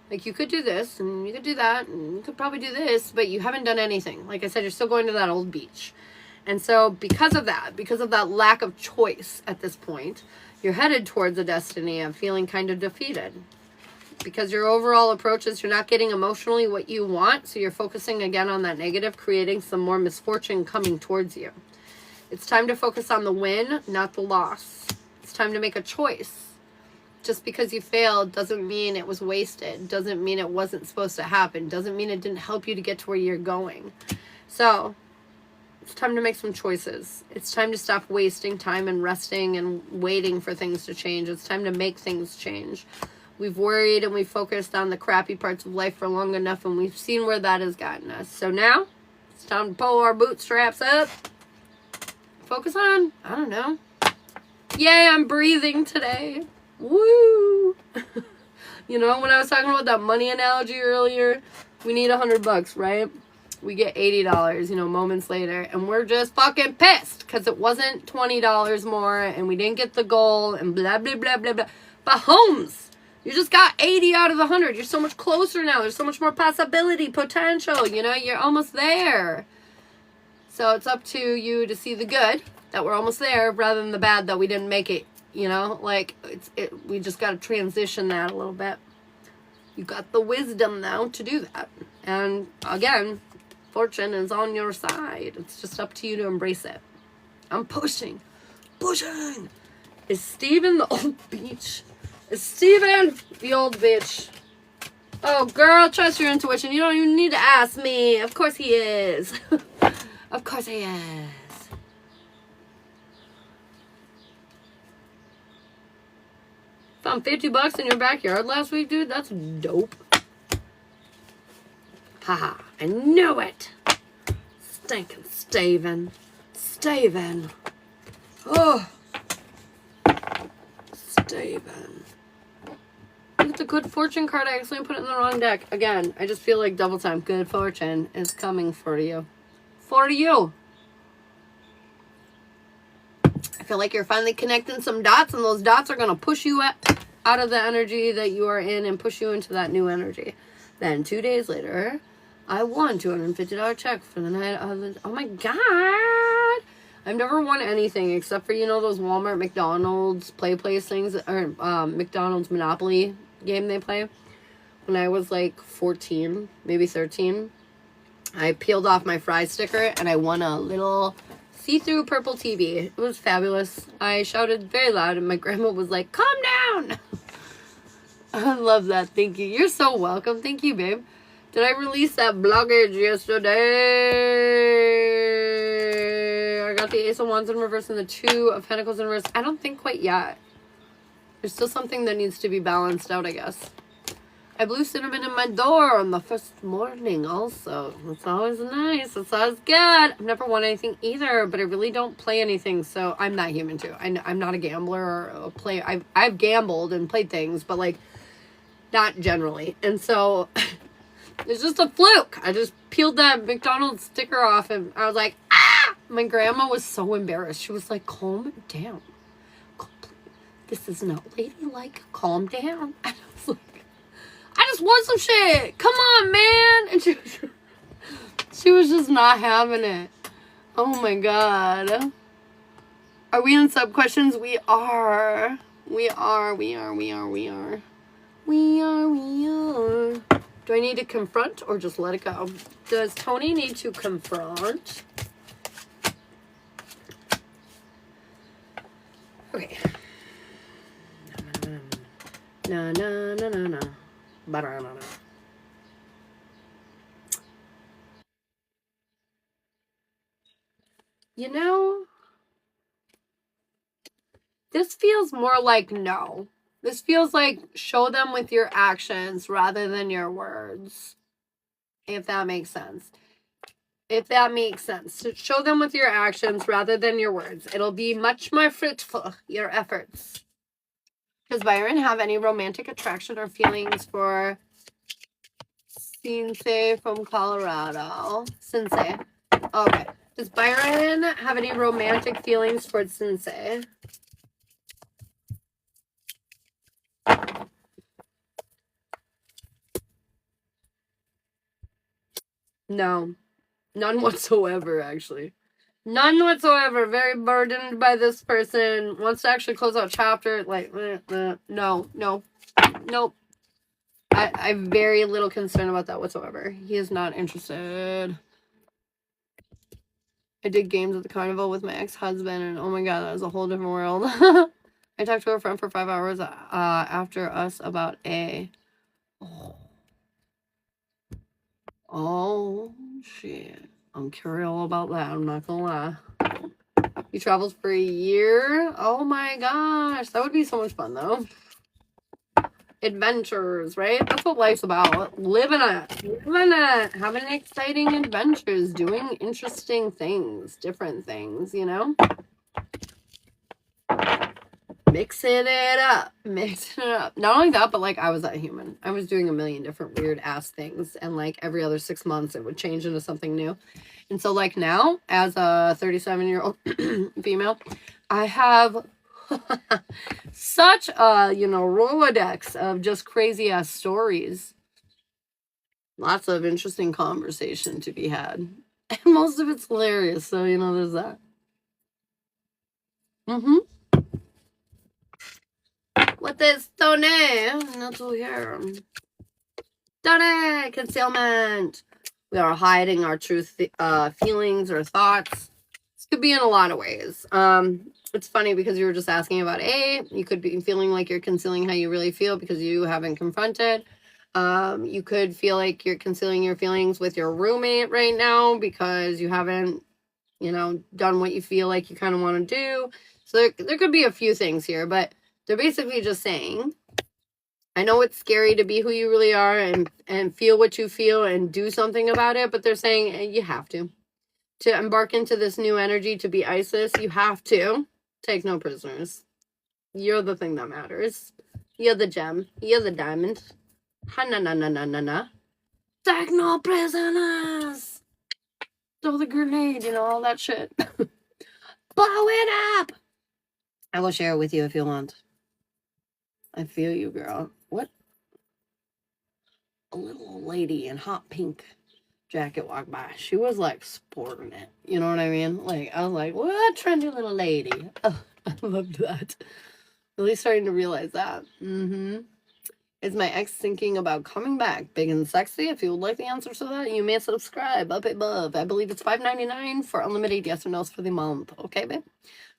Like, you could do this, and you could do that, and you could probably do this, but you haven't done anything. Like I said, you're still going to that old beach. And so because of that lack of choice at this point, you're headed towards a destiny of feeling kind of defeated. Because your overall approach is you're not getting emotionally what you want, so you're focusing again on that negative, creating some more misfortune coming towards you. It's time to focus on the win, not the loss. It's time to make a choice. Just because you failed doesn't mean it was wasted, doesn't mean it wasn't supposed to happen, doesn't mean it didn't help you to get to where you're going. So it's time to make some choices. It's time to stop wasting time and resting and waiting for things to change. It's time to make things change. We've worried and we've focused on the crappy parts of life for long enough, and we've seen where that has gotten us. So now it's time to pull our bootstraps up. Focus on, I don't know. Yay, I'm breathing today. Woo! You know, when I was talking about that money analogy earlier, we need $100, right? We get $80, you know, moments later, and we're just fucking pissed because it wasn't $20 more, and we didn't get the goal, and blah, blah, blah, blah, blah. But Holmes, you just got 80 out of the 100. You're so much closer now. There's so much more possibility, potential, you know, you're almost there. So it's up to you to see the good, that we're almost there, rather than the bad, that we didn't make it, you know, like, we just got to transition that a little bit. You got the wisdom now to do that. And again, fortune is on your side. It's just up to you to embrace it. I'm pushing. Is Steven the old beach? Is Steven the old bitch? Oh, girl, trust your intuition. You don't even need to ask me. Of course he is. Of course he is. Found $50 in your backyard last week, dude. That's dope. Haha, I knew it. Stinking Steven. Oh. Steven. Look at the good fortune card. I accidentally put it in the wrong deck. Again, I just feel like double time. Good fortune is coming for you. For you. I feel like you're finally connecting some dots, and those dots are going to push you out of the energy that you are in and push you into that new energy. Then 2 days later, I won $250 check for the night of the... Oh my God! I've never won anything except for, you know, those Walmart, McDonald's play things, or McDonald's Monopoly game they play. When I was like 14, maybe 13, I peeled off my fry sticker and I won a little see-through purple TV. It was fabulous. I shouted very loud and my grandma was like, calm down! I love that. Thank you. You're so welcome. Thank you, babe. Did I release that blockage yesterday? I got the Ace of Wands in reverse and the Two of Pentacles in reverse. I don't think quite yet. There's still something that needs to be balanced out, I guess. I blew cinnamon in my door on the first morning also. It's always nice. It's always good. I've never won anything either, but I really don't play anything, so I'm that human too. I'm not a gambler or a player. I've gambled and played things, but like not generally. And so it's just a fluke. I just peeled that McDonald's sticker off and I was like, ah! My grandma was so embarrassed. She was like, calm down. This is not ladylike. Calm down. And I was like, I just want some shit. Come on, man. And she was just not having it. Oh my God. Are we in sub questions? We are. We are. Do I need to confront or just let it go? Does Tony need to confront? Okay. Na na na na na. Banana. You know, this feels more like no. This feels like show them with your actions rather than your words. If that makes sense. If that makes sense. So show them with your actions rather than your words. It'll be much more fruitful, your efforts. Does Byron have any romantic attraction or feelings for Sensei from Colorado? Sensei. Okay. Does Byron have any romantic feelings towards Sensei? No. None whatsoever, actually. None whatsoever. Very burdened by this person. Wants to actually close out chapter. Like, no. Nope. I have very little concern about that whatsoever. He is not interested. I did games at the carnival with my ex-husband, and oh my god, that was a whole different world. I talked to a friend for 5 hours after us about a... Oh, shit. I'm curious about that, I'm not gonna lie. He travels for a year? Oh my gosh, that would be so much fun, though. Adventures, right? That's what life's about. Living it. Having exciting adventures. Doing interesting things. Different things, you know? Mixing it up. Not only that, but like I was that human. I was doing a million different weird ass things. And like every other 6 months it would change into something new. And so like now, as a 37-year-old female, I have such a, Rolodex of just crazy ass stories. Lots of interesting conversation to be had. And most of it's hilarious, so there's that. What is Tony? Not to hear. Tony! Concealment! We are hiding our true feelings or thoughts. This could be in a lot of ways. It's funny because you were just asking about A. You could be feeling like you're concealing how you really feel because you haven't confronted. You could feel like you're concealing your feelings with your roommate right now because you haven't, done what you feel like you kind of want to do. So there could be a few things here, but they're basically just saying, I know it's scary to be who you really are and feel what you feel and do something about it, but they're saying you have to. To embark into this new energy, to be Isis, you have to take no prisoners. You're the thing that matters. You're the gem. You're the diamond. Ha-na-na-na-na-na-na. Take no prisoners! Throw the grenade, all that shit. Blow it up! I will share it with you if you want. I feel you, girl. What? A little lady in hot pink jacket walked by. She was like sporting it. You know what I mean? Like, I was like, what trendy little lady? Oh, I loved that. Really starting to realize that. Is my ex thinking about coming back? Big and sexy? If you would like the answers to that, you may subscribe up above. I believe it's $5.99 for unlimited yes or no's for the month. Okay, babe?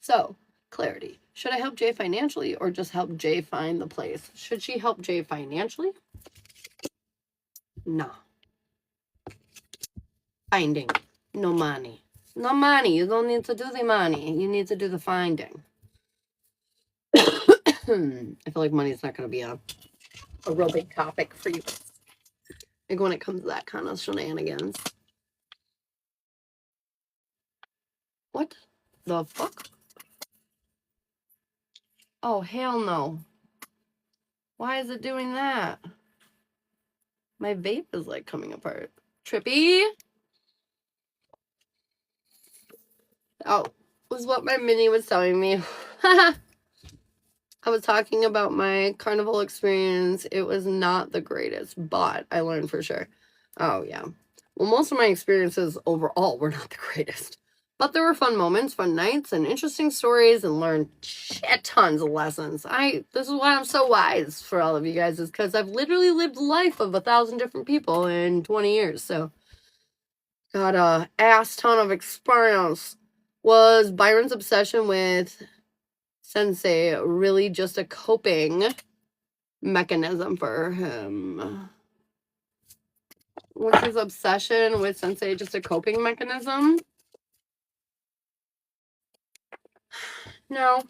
So, clarity. Should I help Jay financially or just help Jay find the place? Should she help Jay financially? No. Finding. No money. No money. You don't need to do the money. You need to do the finding. I feel like money is not going to be a real big topic for you. Like when it comes to that kind of shenanigans. What the fuck? Oh, hell no. Why is it doing that? My vape is like coming apart. Trippy? Oh, was what my mini was telling me. I was talking about my carnival experience. It was not the greatest, but I learned for sure. Oh, yeah. Well, most of my experiences overall were not the greatest. But there were fun moments, fun nights, and interesting stories, and learned shit tons of lessons. This is why I'm so wise for all of you guys, is because I've literally lived the life of 1,000 different people in 20 years. So, got a ass ton of experience. Was Byron's obsession with Sensei really just a coping mechanism for him? Was his obsession with Sensei just a coping mechanism? No.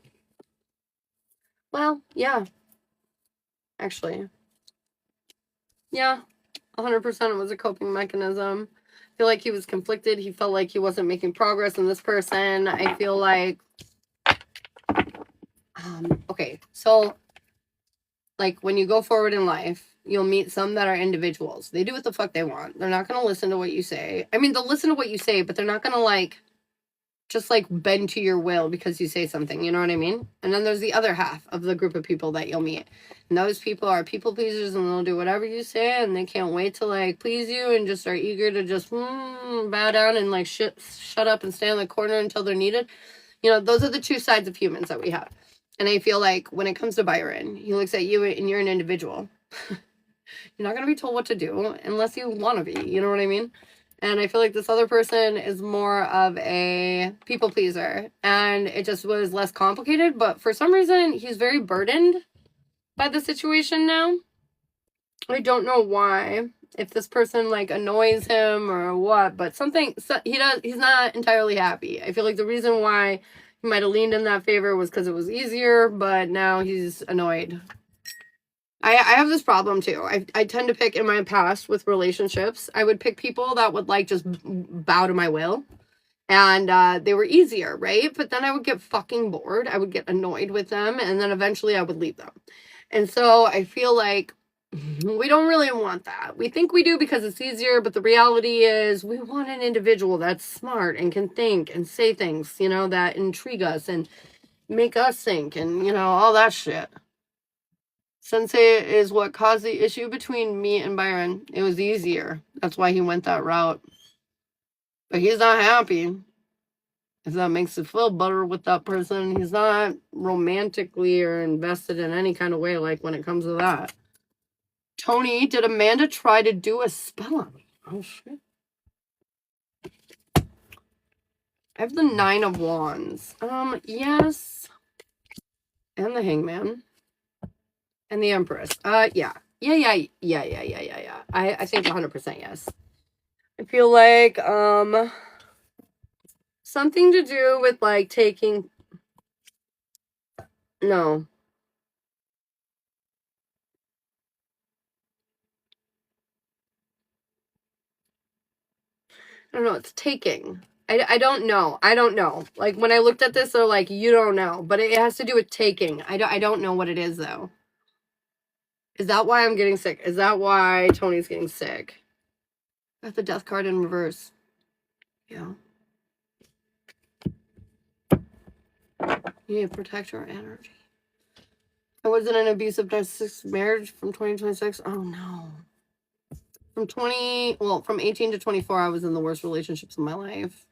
Well, yeah. Actually. Yeah. 100% it was a coping mechanism. I feel like he was conflicted. He felt like he wasn't making progress in this person. I feel like... okay, so... like, when you go forward in life, you'll meet some that are individuals. They do what the fuck they want. They're not going to listen to what you say. I mean, they'll listen to what you say, but they're not going to, like, just like bend to your will because you say something, you know what I mean? And then there's the other half of the group of people that you'll meet. And those people are people pleasers, and they'll do whatever you say, and they can't wait to like please you and just are eager to just bow down and like shut up and stay in the corner until they're needed. You know, those are the two sides of humans that we have. And I feel like when it comes to Byron, he looks at you and you're an individual. You're not going to be told what to do unless you want to be, you know what I mean? And I feel like this other person is more of a people pleaser. And it just was less complicated. But for some reason, he's very burdened by the situation now. I don't know why. If this person, like, annoys him or what. But he's not entirely happy. I feel like the reason why he might have leaned in that favor was because it was easier. But now he's annoyed. I have this problem too. I tend to pick in my past with relationships. I would pick people that would like just bow to my will. And they were easier, right? But then I would get fucking bored. I would get annoyed with them. And then eventually I would leave them. And so I feel like we don't really want that. We think we do because it's easier. But the reality is we want an individual that's smart and can think and say things, you know, that intrigue us and make us think and, you know, all that shit. Sensei is what caused the issue between me and Byron. It was easier. That's why he went that route. But he's not happy. If that makes you feel better with that person. He's not romantically or invested in any kind of way like when it comes to that. Tony, did Amanda try to do a spell on me? Oh, shit. I have the 9 of Wands. Yes. And the Hangman. And the Empress. Yeah. I think 100% yes. I feel like, something to do with, like, taking... No. I don't know. It's taking. I don't know. I don't know. Like, when I looked at this, they're like, you don't know. But it has to do with taking. I don't know what it is, though. Is that why I'm getting sick? Is that why Tony's getting sick? Got the death card in reverse. Yeah. You need to protect your energy. I was in an abusive narcissistic marriage from 2026. Oh, no. From 18 to 24, I was in the worst relationships of my life.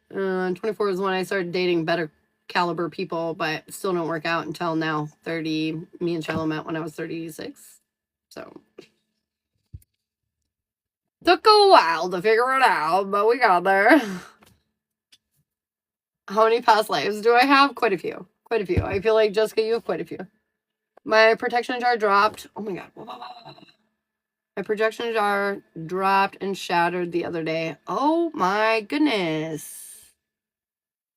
24 is when I started dating better caliber people, but still don't work out until now. 30. Me and Shiloh met when I was 36. So took a while to figure it out, but we got there. How many past lives do I have? Quite a few. Quite a few. I feel like, Jessica, you have quite a few. My protection jar dropped. Oh my god. My projection jar dropped and shattered the other day. Oh my goodness.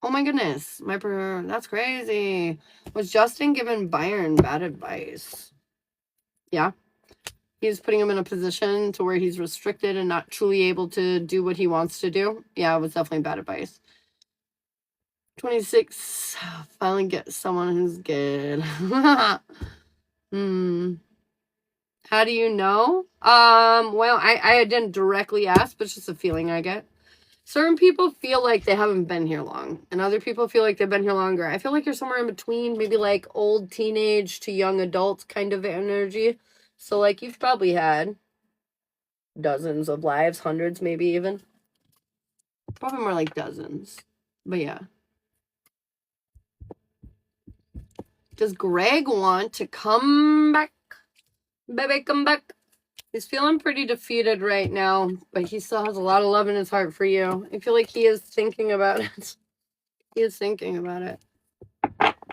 Oh my goodness. That's crazy. Was Justin giving Byron bad advice? Yeah. He's putting him in a position to where he's restricted and not truly able to do what he wants to do. Yeah, it was definitely bad advice. 26. Finally get someone who's good. How do you know? Well, I didn't directly ask, but it's just a feeling I get. Certain people feel like they haven't been here long, and other people feel like they've been here longer. I feel like you're somewhere in between, maybe like old teenage to young adult kind of energy. So, like, you've probably had dozens of lives, hundreds maybe even. Probably more like dozens. But yeah. Does Greg want to come back? Baby, come back. He's feeling pretty defeated right now, but he still has a lot of love in his heart for you. I feel like he is thinking about it. He is thinking about it.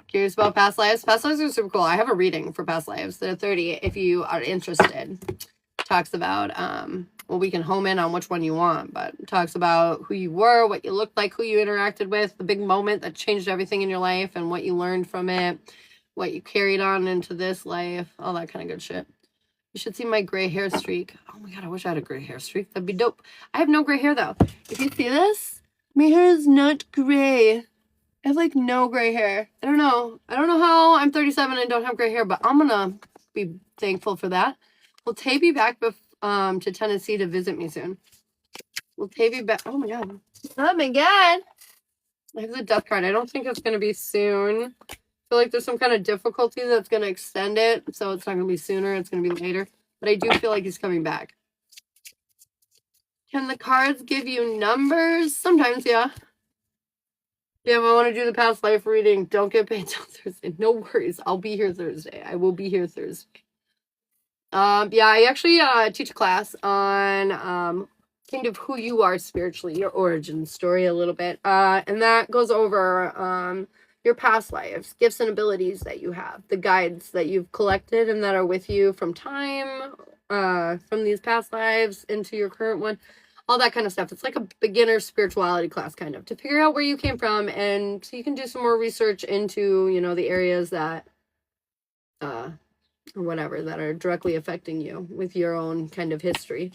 Curious about past lives? Past lives are super cool. I have a reading for past lives. They're 30 if you are interested. Talks about, well, we can home in on which one you want, but talks about who you were, what you looked like, who you interacted with, the big moment that changed everything in your life, and what you learned from it, what you carried on into this life, all that kind of good shit. You should see my gray hair streak. Oh my god, I wish I had a gray hair streak. That'd be dope. I have no gray hair, though. If you see this, my hair is not gray. I have, like, no gray hair. I don't know. I don't know how I'm 37 and don't have gray hair, but I'm gonna be thankful for that. Will Tay be back to Tennessee to visit me soon? Will Tay be back? Oh my god. Oh my god. I have the death card. I don't think it's going to be soon. I feel like there's some kind of difficulty that's going to extend it. So it's not going to be sooner. It's going to be later. But I do feel like he's coming back. Can the cards give you numbers? Sometimes, yeah. Yeah, if I want to do the past life reading, don't get paid till Thursday. No worries. I'll be here Thursday. I will be here Thursday. Yeah, I actually teach a class on kind of who you are spiritually, your origin story a little bit. And that goes over your past lives, gifts and abilities that you have, the guides that you've collected and that are with you from time, from these past lives into your current one, all that kind of stuff. It's like a beginner spirituality class, kind of, to figure out where you came from, and so you can do some more research into, you know, the areas that or whatever that are directly affecting you with your own kind of history.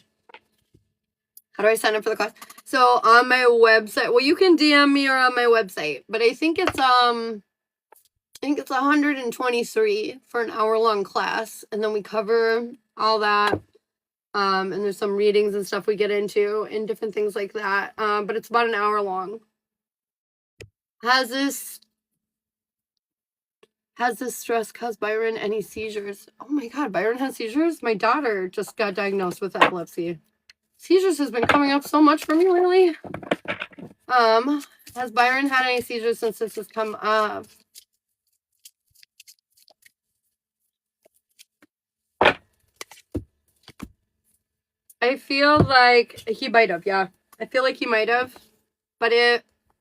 How do I sign up for the class? So on my website, well, you can DM me or on my website, but I think it's 123 for an hour-long class, and then we cover all that. And there's some readings and stuff we get into and different things like that. But it's about an hour long. Has this stress caused Byron any seizures? Oh my god, Byron has seizures? My daughter just got diagnosed with epilepsy. Seizures has been coming up so much for me lately. Has Byron had any seizures since this has come up? I feel like he might have, yeah. I feel like he might have. But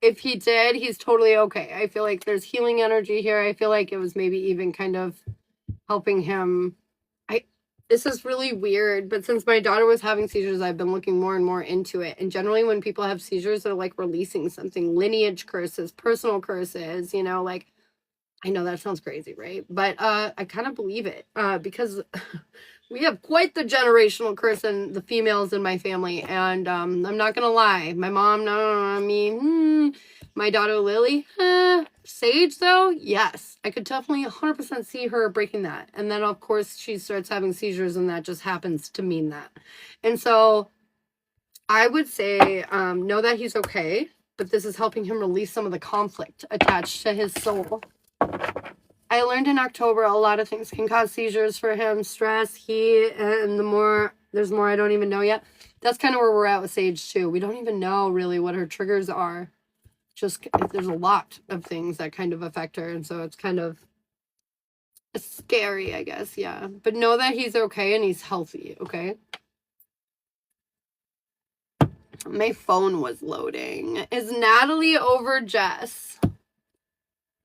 if he did, he's totally okay. I feel like there's healing energy here. I feel like it was maybe even kind of helping him. This is really weird, but since my daughter was having seizures, I've been looking more and more into it. And generally when people have seizures, they're like releasing something, lineage curses, personal curses, you know, like, I know that sounds crazy, right? But I kind of believe it because we have quite the generational curse in the females in my family. And I'm not going to lie. My mom, my daughter, Lily, Sage, though, yes. I could definitely 100% see her breaking that. And then, of course, she starts having seizures, and that just happens to mean that. And so I would say know that he's okay, but this is helping him release some of the conflict attached to his soul. I learned in October a lot of things can cause seizures for him, stress, heat, and there's more I don't even know yet. That's kind of where we're at with Sage, too. We don't even know really what her triggers are. Just, there's a lot of things that kind of affect her, and so it's kind of scary, I guess, yeah. But know that he's okay and he's healthy, okay? My phone was loading. Is Natalie over Jess?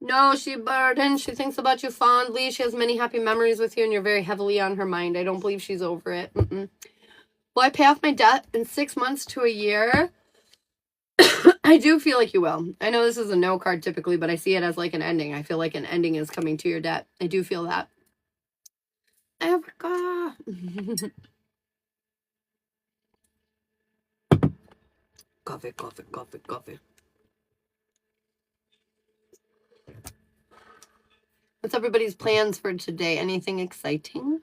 No, she burdened. She thinks about you fondly. She has many happy memories with you, and you're very heavily on her mind. I don't believe she's over it. Will I pay off my debt in 6 months to a year? I do feel like you will. I know this is a no card typically, but I see it as like an ending. I feel like an ending is coming to your debt. I do feel that. Africa. Coffee, coffee, coffee, coffee. What's everybody's plans for today? Anything exciting?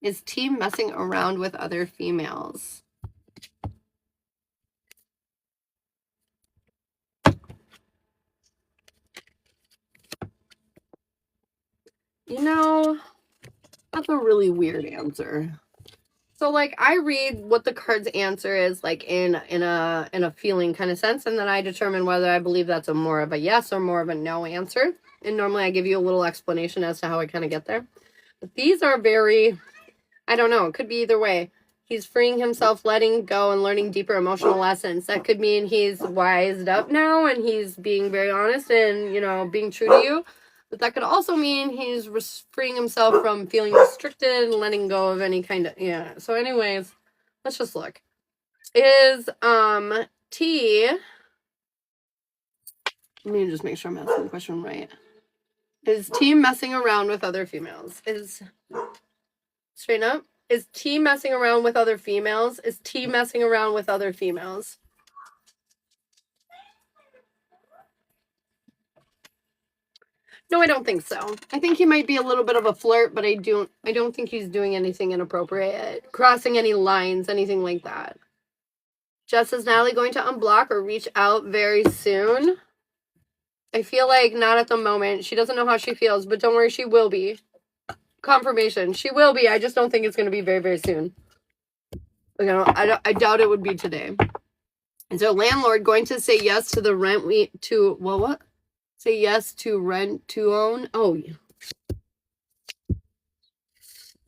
Is T messing around with other females? You know, that's a really weird answer. So, like, I read what the card's answer is, like, in a feeling kind of sense, and then I determine whether I believe that's a more of a yes or more of a no answer. And normally I give you a little explanation as to how I kind of get there. But these are very, I don't know, it could be either way. He's freeing himself, letting go, and learning deeper emotional lessons. That could mean he's wised up now, and he's being very honest and, you know, being true to you. But that could also mean he's freeing himself from feeling restricted and letting go of any kind of, yeah. So anyways, let's just look. Is, T, let me just make sure I'm asking the question right. Is T messing around with other females? Straighten up. Is T messing around with other females? Is T messing around with other females? No, I don't think so. I think he might be a little bit of a flirt, but I don't think he's doing anything inappropriate, crossing any lines, anything like that. Jess, is Natalie going to unblock or reach out very soon? I feel like not at the moment. She doesn't know how she feels, but don't worry, she will be. Confirmation. She will be. I just don't think it's going to be very, very soon. I doubt it would be today. And so landlord going to say yes to the rent what? Say yes to rent to own? Oh,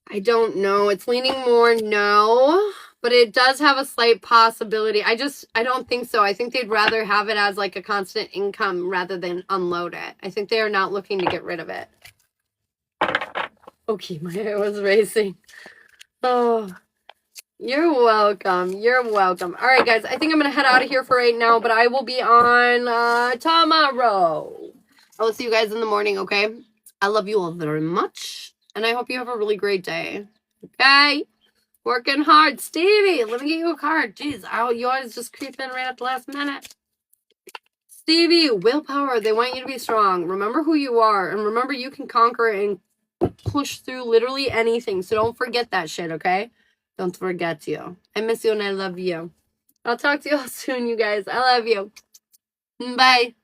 I don't know. It's leaning more no, but it does have a slight possibility. I don't think so. I think they'd rather have it as like a constant income rather than unload it. I think they are not looking to get rid of it. Okay, my hair was racing. Oh, you're welcome. You're welcome. All right, guys. I think I'm going to head out of here for right now, but I will be on tomorrow. I will see you guys in the morning, okay? I love you all very much, and I hope you have a really great day. Okay? Working hard. Stevie, let me get you a card. Jeez, you always just creep in right at the last minute. Stevie, willpower. They want you to be strong. Remember who you are, and remember you can conquer and push through literally anything. So don't forget that shit, okay? Don't forget you. I miss you and I love you. I'll talk to you all soon, you guys. I love you. Bye.